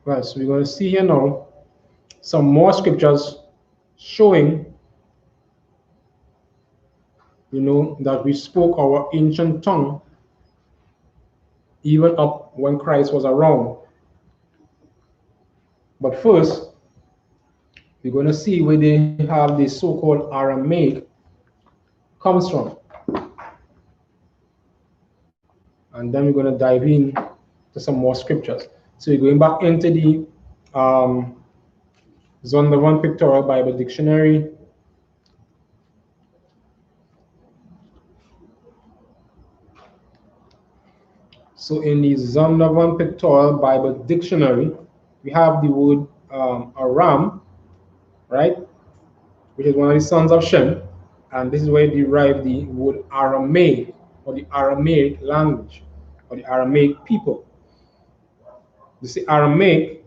Right, so we're going to see here now some more scriptures showing, that we spoke our ancient tongue even up when Christ was around. But first, we're going to see where they have the so-called Aramaic comes from. And then we're going to dive in to some more scriptures. So we're going back into the Zondervan Pictorial Bible Dictionary. So in the Zondervan Pictorial Bible Dictionary, we have the word Aram, right, which is one of the sons of Shem, and this is where you derive the word Aramaic, or the Aramaic language, or the Aramaic people. You see, Aramaic,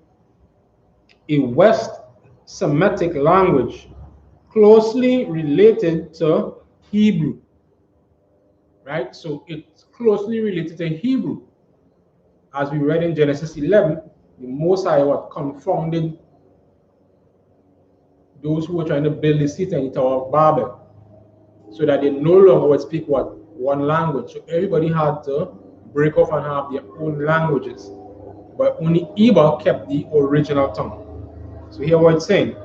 a West Semitic language closely related to Hebrew, right? So it's closely related to Hebrew. As we read in Genesis 11, the Most High confounded those who were trying to build the city in the Tower of Babel, so that they no longer would speak one language. So everybody had to break off and have their own languages. But only Iba kept the original tongue. So here what it's saying.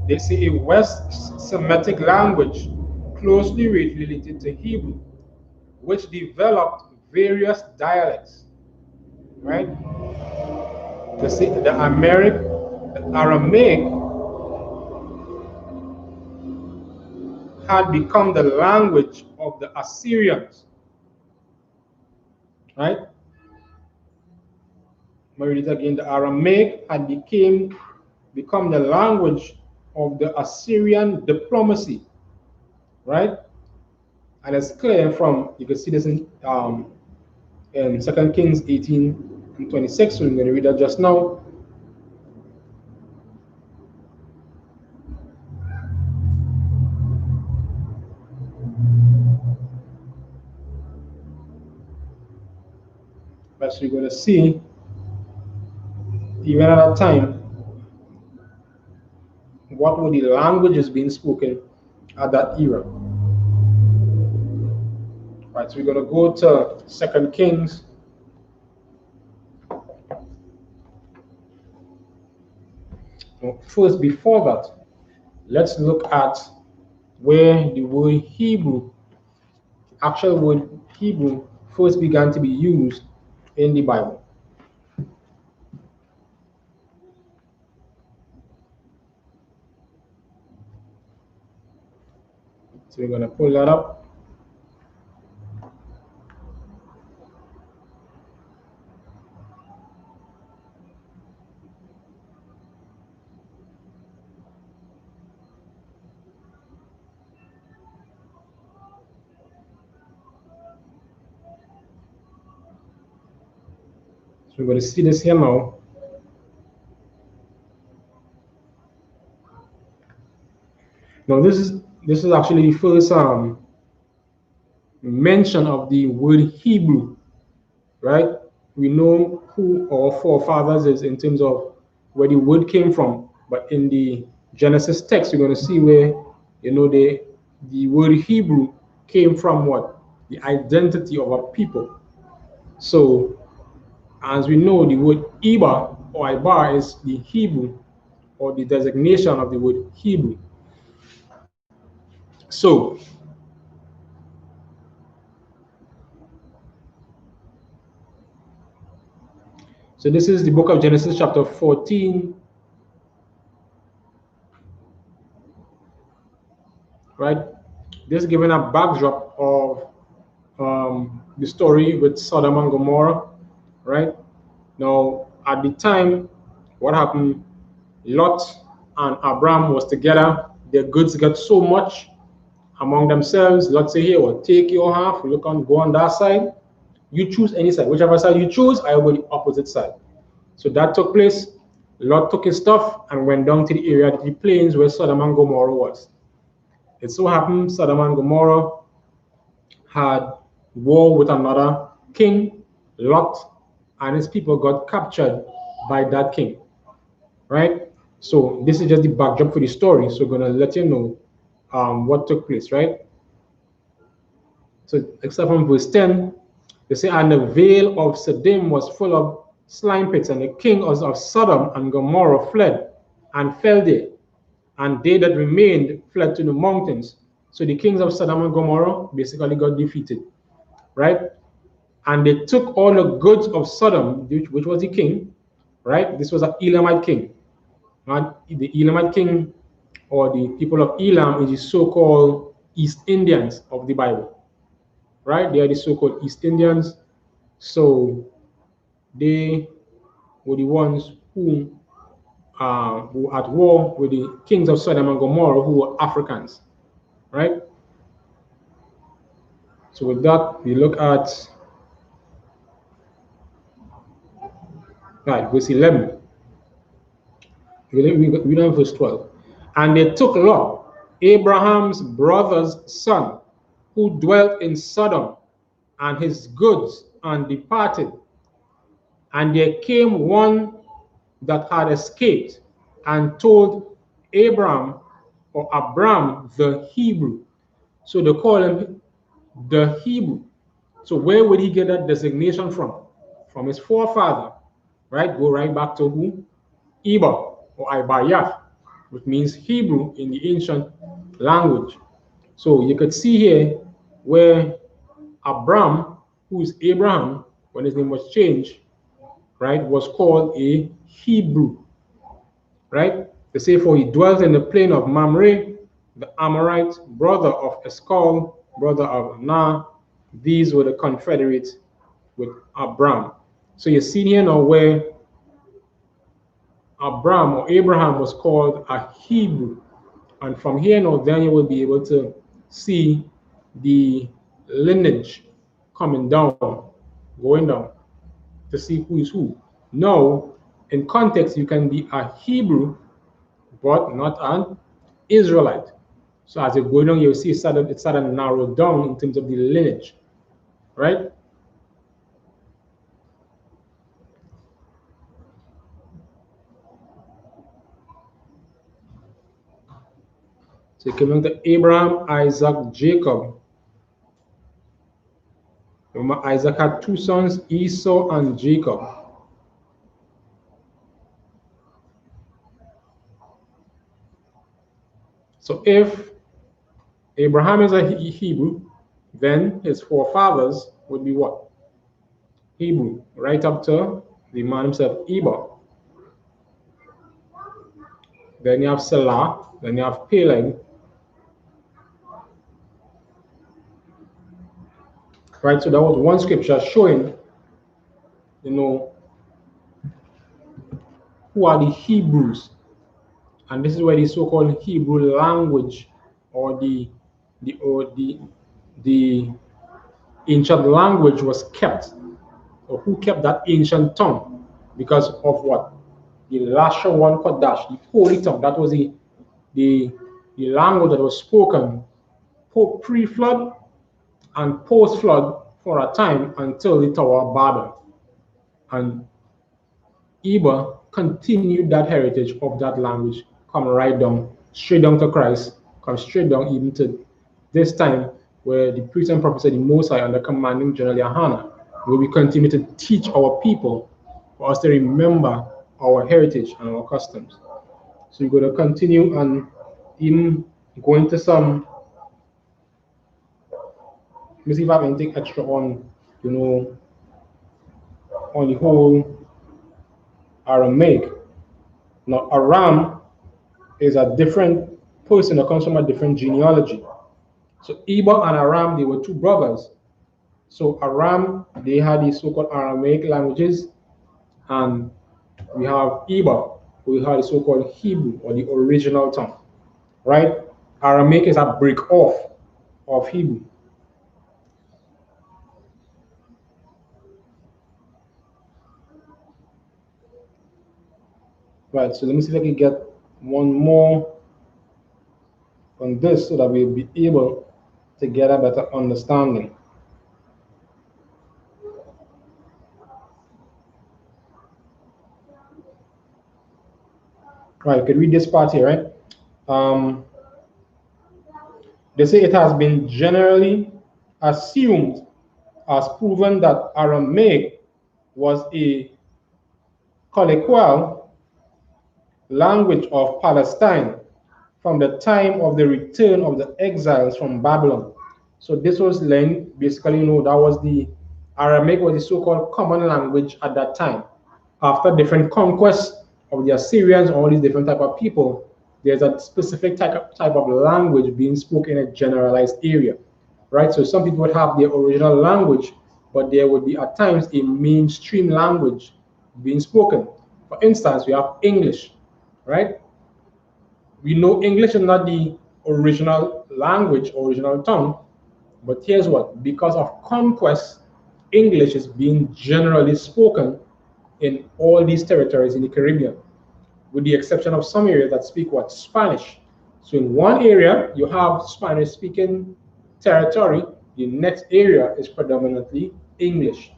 They say a West Semitic language closely related to Hebrew, which developed various dialects, right? They say the Aramaic had become the language of the Assyrians, right? I'm read it again. The Aramaic had become the language of the Assyrian diplomacy, right? And it's clear from, you can see this in 2 Kings 18 and 26. So I'm going to read that just now. But so you're going to see, even at that time, what were the languages being spoken at that era. Right, so we're going to go to 2 Kings. First, before that, let's look at where the word Hebrew, actual word Hebrew, first began to be used in the Bible. So we're going to pull that up. So we're going to see this here now. Now this is actually the first mention of the word Hebrew, right? We know who our forefathers is in terms of where the word came from, but in the Genesis text, you're going to see where the word Hebrew came from what? The identity of a people. So as we know, the word Iba or Ibar is the Hebrew or the designation of the word Hebrew. So So this is the book of Genesis chapter 14, right? This is giving a backdrop of the story with Sodom and Gomorrah, right? Now, at the time, what happened? Lot and Abraham was together. Their goods got so much among themselves. Lot say, "Here, well, take your half. Look on, go on that side. You choose any side. Whichever side you choose, I will go the opposite side." So that took place. Lot took his stuff and went down to the area, the plains where Sodom and Gomorrah was. It so happened Sodom and Gomorrah had war with another king. Lot and his people got captured by that king, right? So this is just the backdrop for the story. So we're gonna let you know what took place, right? So except from verse 10, they say, "And the vale of Sodom was full of slime pits, and the king of Sodom and Gomorrah fled and fell there, and they that remained fled to the mountains." So the kings of Sodom and Gomorrah basically got defeated, right? And they took all the goods of Sodom, which was the king, right? This was an Elamite king. And the Elamite king, or the people of Elam, is the so-called East Indians of the Bible, right? They are the so-called East Indians. So they were the ones who were at war with the kings of Sodom and Gomorrah, who were Africans, right? So with that, we look at verse 11. We don't verse 12. "And they took Lot, Abraham's brother's son, who dwelt in Sodom, and his goods, and departed. And there came one that had escaped, and told Abram, or Abram the Hebrew." So they call him the Hebrew. So where would he get that designation from? From his forefather, right? Go right back to who? Iba, or Ibayah, which means Hebrew in the ancient language. So you could see here where Abram, who is Abraham, when his name was changed, right, was called a Hebrew, right? They say, "For he dwelt in the plain of Mamre, the Amorite, brother of Eshcol, brother of Nah." These were the confederates with Abram. So you see here now where Abram or Abraham was called a Hebrew. And from here now, then you will be able to see the lineage coming down, going down, to see who is who. Now, in context, you can be a Hebrew, but not an Israelite. So as you go down, you'll see it started narrowed down in terms of the lineage, right? So you come to Abraham, Isaac, Jacob. Remember, Isaac had two sons, Esau and Jacob. So if Abraham is a Hebrew, then his forefathers would be what? Hebrew, right up to the man himself, Eber. Then you have Salah, then you have Peleg. Right, so that was one scripture showing, who are the Hebrews. And this is where the so-called Hebrew language, or the ancient language was kept, or who kept that ancient tongue, because of what? The Lashawan Qadash, the holy tongue. That was the language that was spoken pre-flood and post-flood for a time until the Tower of Babel. And Eber continued that heritage of that language, come right down, straight down to Christ, come straight down even to this time, where the priest and prophet said the Most High under commanding GEN.YAHANNA, where we continue to teach our people for us to remember our heritage and our customs. So we're going to continue and even go into some. Let me see if I have anything extra on, on the whole Aramaic. Now, Aram is a different person that comes from a different genealogy. So Eba and Aram, they were two brothers. So Aram, they had the so-called Aramaic languages, and we have Eba, who had the so-called Hebrew, or the original tongue, right? Aramaic is a break off of Hebrew. Right, so let me see if I can get one more on this so that we'll be able to get a better understanding. Right, could read this part here, right? They say it has been generally assumed as proven that Aramaic was a colloquial language of Palestine from the time of the return of the exiles from Babylon. So this was then basically, that was the Aramaic was the so-called common language at that time. After different conquests of the Assyrians, all these different type of people, there's a specific type of language being spoken in a generalized area, right? So some people would have their original language, but there would be at times a mainstream language being spoken. For instance, we have English, right? We know English is not the original language, original tongue, but here's what, because of conquest, English is being generally spoken in all these territories in the Caribbean, with the exception of some areas that speak what? Spanish. So in one area, you have Spanish speaking territory, the next area is predominantly English.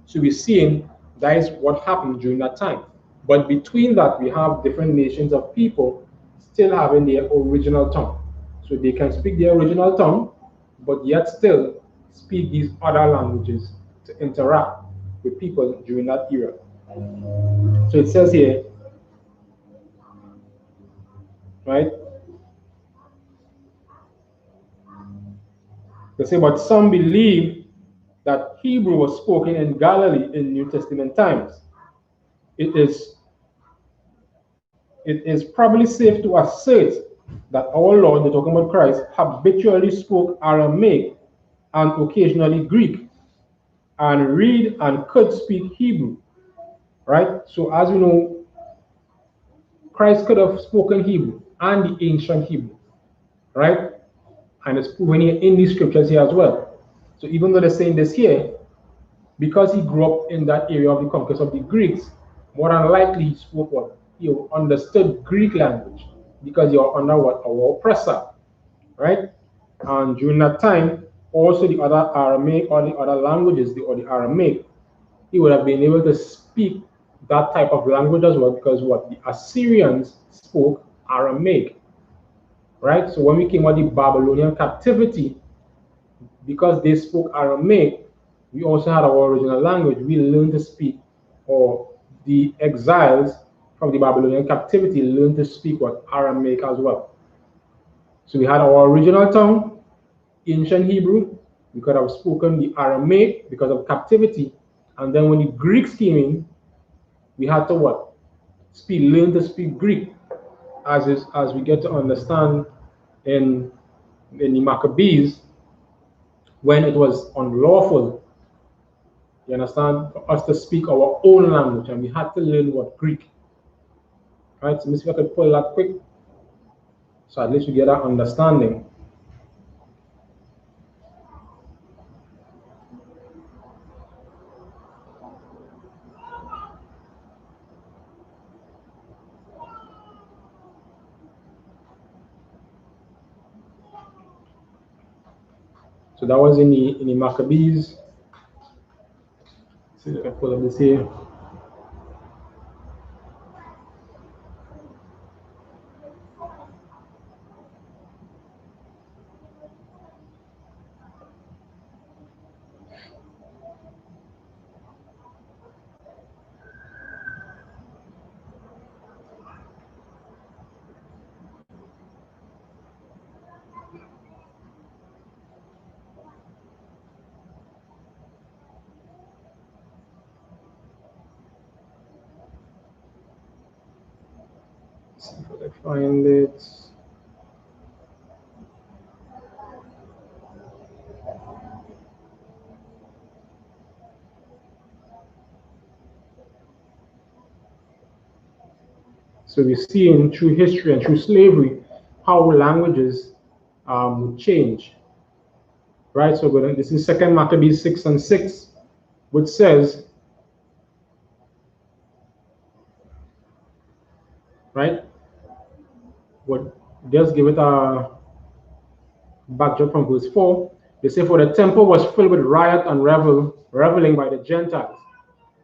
So we're seeing that is what happened during that time. But between that, we have different nations of people still having their original tongue. So they can speak their original tongue, but yet still speak these other languages to interact with people during that era. So it says here, right? They say, but some believe that Hebrew was spoken in Galilee in New Testament times. It is probably safe to assert that our Lord, they're talking about Christ, habitually spoke Aramaic and occasionally Greek, and read and could speak Hebrew, right? So as we know, Christ could have spoken Hebrew and the ancient Hebrew, right? And it's proven here in these scriptures here as well. So even though they're saying this here, because he grew up in that area of the conquest of the Greeks, more than likely he spoke what? He understood Greek language because you are under what? Our oppressor, right? And during that time, also the other Aramaic or the other languages, or the Aramaic, he would have been able to speak that type of language as well, because what? The Assyrians spoke Aramaic, right? So when we came out of the Babylonian captivity, because they spoke Aramaic, we also had our original language. We learned to speak, or the exiles from the Babylonian captivity learned to speak what? Aramaic as well. So we had our original tongue, ancient Hebrew. We could have spoken the Aramaic because of captivity. And then when the Greeks came in, we had to what? Learn to speak Greek, as we get to understand in the Maccabees, when it was unlawful, you understand, for us to speak our own language, and we had to learn what? Greek. Right? So let me see if I could pull that quick, so at least we get that understanding. So that was in the Maccabees. Let's see if I can pull up this here. see if I find it. So we see in through history and through slavery how languages change. Right? So this is 2 Maccabees 6:6, which says, right? What just give it a backdrop from verse 4. They say, for the temple was filled with riot and reveling by the Gentiles,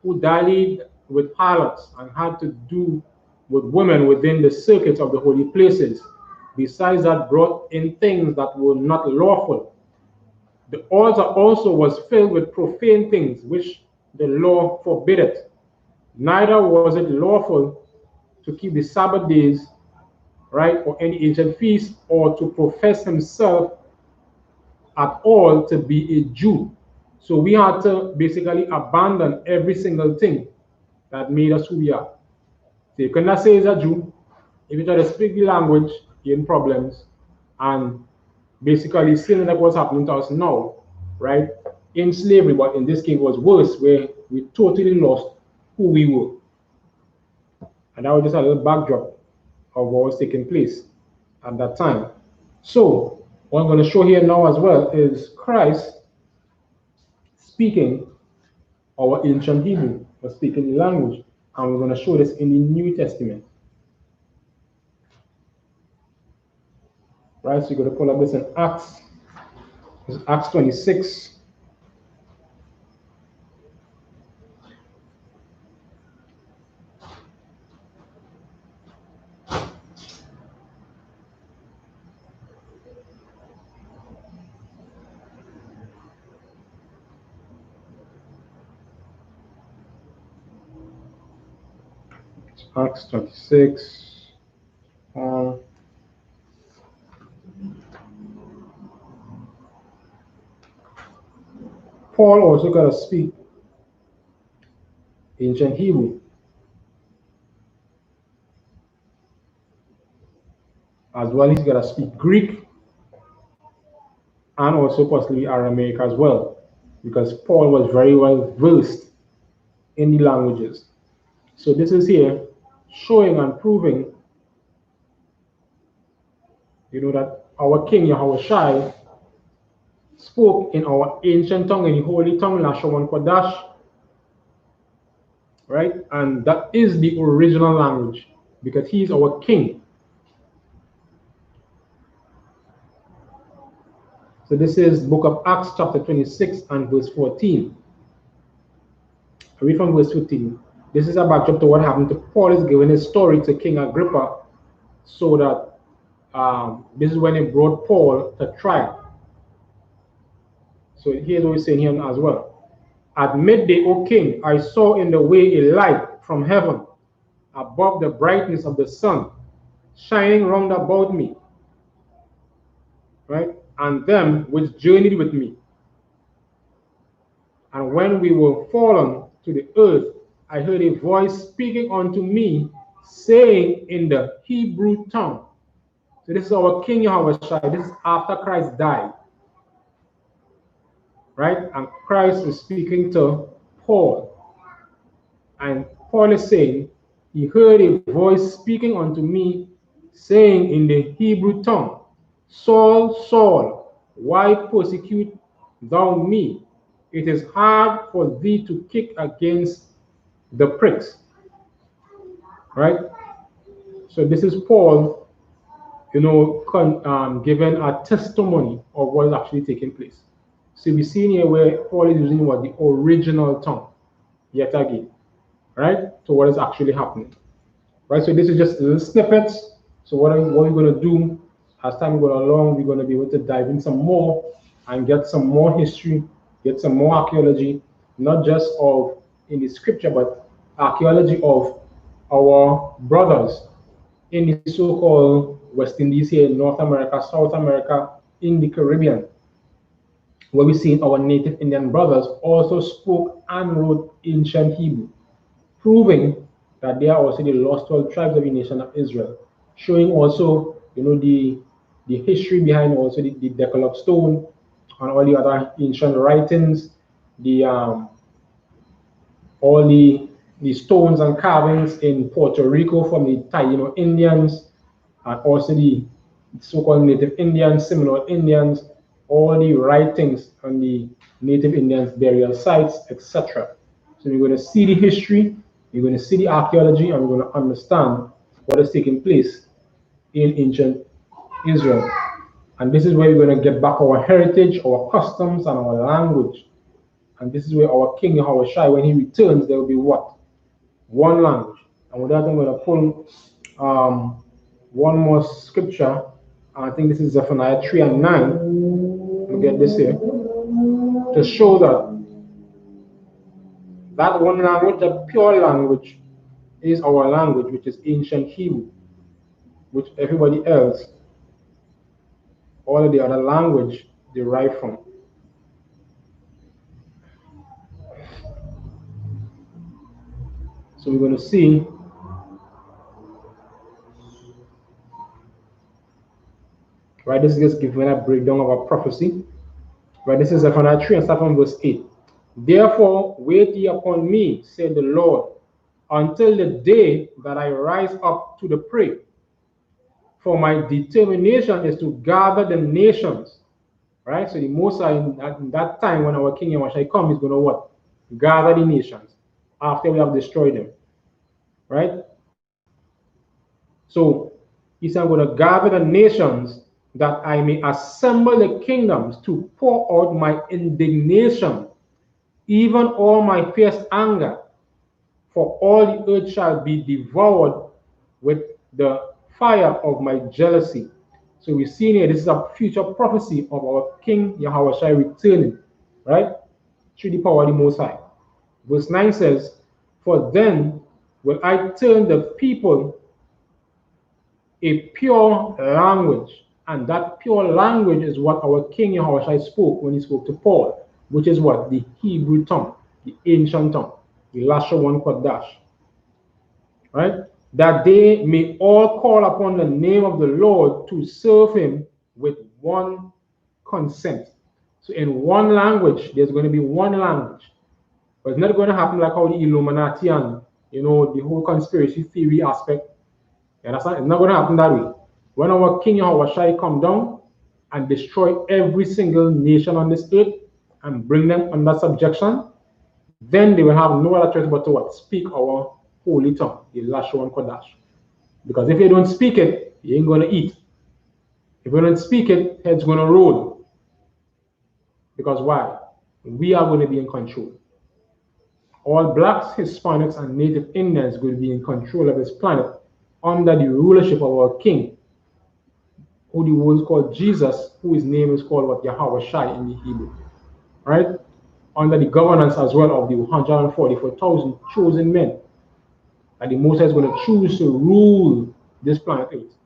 who dallied with harlots and had to do with women within the circuits of the holy places. Besides that, brought in things that were not lawful. The altar also was filled with profane things, which the law forbiddeth. Neither was it lawful to keep the Sabbath days, right, or any ancient feast, or to profess himself at all to be a Jew. So we had to basically abandon every single thing that made us who we are. So you cannot say he's a Jew. If you try to speak the language, you're in problems. And basically, seeing like what's happening to us now, right? In slavery, but in this case, it was worse, where we totally lost who we were. And that was just a little backdrop of what was taking place at that time. So, what I'm going to show here now as well is Christ speaking our ancient Hebrew, or speaking the language. And we're going to show this in the New Testament. Right, so you're going to pull up this in Acts. This is Acts 26. Acts 26. Paul also got to speak ancient Hebrew, as well. He's got to speak Greek and also possibly Aramaic as well, because Paul was very well versed in the languages. So this is here showing and proving, that our King Yahushua spoke in our ancient tongue, in the holy tongue, Lashawan Qadash, right? And that is the original language, because he is our King. So this is book of Acts chapter 26 and verse 14. I read from verse 15. This is a backdrop to what happened to Paul. Is giving his story to King Agrippa, so that this is when he brought Paul to trial. So here's what he's saying here as well. At midday, O king, I saw in the way a light from heaven, above the brightness of the sun, shining round about me, right, and them which journeyed with me. And when we were fallen to the earth, I heard a voice speaking unto me, saying in the Hebrew tongue. So this is our King Yahushua. This is after Christ died, right? And Christ is speaking to Paul. And Paul is saying, he heard a voice speaking unto me, saying in the Hebrew tongue, Saul, Saul, why persecute thou me? It is hard for thee to kick against the pricks. Right? So this is Paul, giving a testimony of what is actually taking place. So we see here where Paul is using what the original tongue, yet again, right? So what is actually happening, right? So this is just little snippets. So what we're going to do as time goes along, we're going to be able to dive in some more and get some more history, get some more archaeology, not just of in the scripture, but archaeology of our brothers in the so-called West Indies here in North America, South America, in the Caribbean, where we see our native Indian brothers also spoke and wrote ancient Hebrew, proving that they are also the lost 12 tribes of the nation of Israel. showing also, you know, the history behind also the Decalogue stone and all the other ancient writings, the all the stones and carvings in Puerto Rico from the Taino Indians, and also the so-called Native Indians, Seminole Indians, all the writings on the Native Indians burial sites, etc. So we're going to see the history, we're going to see the archaeology, and we're going to understand what is taking place in ancient Israel. And this is where we're going to get back our heritage, our customs, and our language. And this is where our King Yahawashi, when he returns, there will be what? One language. And with that, I'm going to pull one more scripture. I think this is Zephaniah 3 and 9. Let me get this here. To show that one language, the pure language, is our language, which is ancient Hebrew, which everybody else, all of the other language, derive from. So we're going to see right. This is just giving a breakdown of a prophecy. Right, this is Zephaniah 3 and start from verse 8. Therefore, wait ye upon me, said the Lord, until the day that I rise up to the prey. For my determination is to gather the nations. Right? So the Most High in that time when our King Yahawashi comes, is going to what? Gather the nations after we have destroyed them. Right? So he said, I'm going to gather the nations that I may assemble the kingdoms to pour out my indignation, even all my fierce anger, for all the earth shall be devoured with the fire of my jealousy. So we see here, this is a future prophecy of our King Yahawashi returning, right? Through the power of the Most High. Verse 9 says, for then will I turn the people a pure language, and that pure language is what our King Yahawashi spoke when he spoke to Paul, which is what? The Hebrew tongue, the ancient tongue, the Lashawan Qadash. Right? That they may all call upon the name of the Lord to serve him with one consent. So in one language, there's going to be one language. But it's not going to happen like how the Illuminati and, you know, the whole conspiracy theory aspect. You understand? It's not going to happen that way. When our King Yahawashi come down and destroy every single nation on this earth and bring them under subjection, then they will have no other choice but to what? Speak our holy tongue, the Lashawan Qadash. Because if you don't speak it, you ain't going to eat. If you don't speak it, head's going to roll. Because why? We are going to be in control. All blacks, Hispanics, and Native Indians will be in control of this planet under the rulership of our King, who the world called Jesus, whose name is called what? Yahawashi in the Hebrew. Right? Under the governance as well of the 144,000 chosen men. And the Most High is going to choose to rule this planet Earth.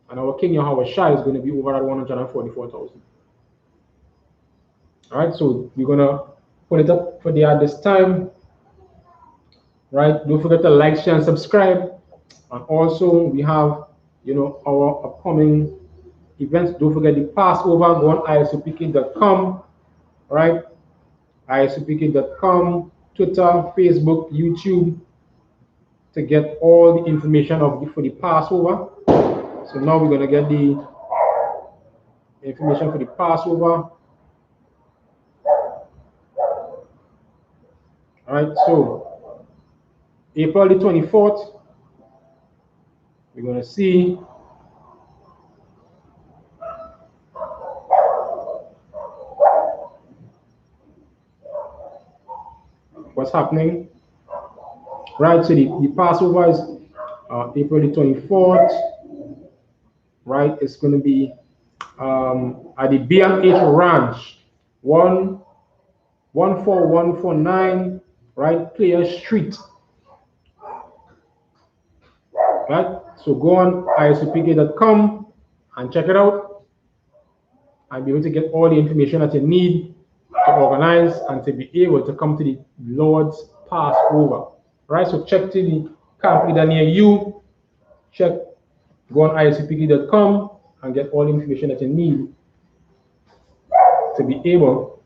And our King Yahawashi is going to be over at 144,000. All right, so we're going to put it up for there at this time. Right, don't forget to like, share, and subscribe. And also, we have, you know, our upcoming events. Don't forget the Passover. Go on I.S.U.P.K.com. Right, I.S.U.P.K.com, Twitter, Facebook, YouTube, to get all the information for the Passover. So now we're going to get the information for the Passover. All right, so April the 24th, we're going to see what's happening. Right, so the Passover is April the 24th. Right, it's going to be at the B&H Ranch, 14149, right, Player Street. Right, so go on I.S.U.P.K.com and check it out and be able to get all the information that you need to organize and to be able to come to the Lord's Passover. Right, so check to the camp leader near you check, go on isupk.com and get all the information that you need to be able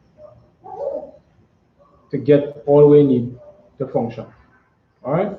to get all we need to function. All right.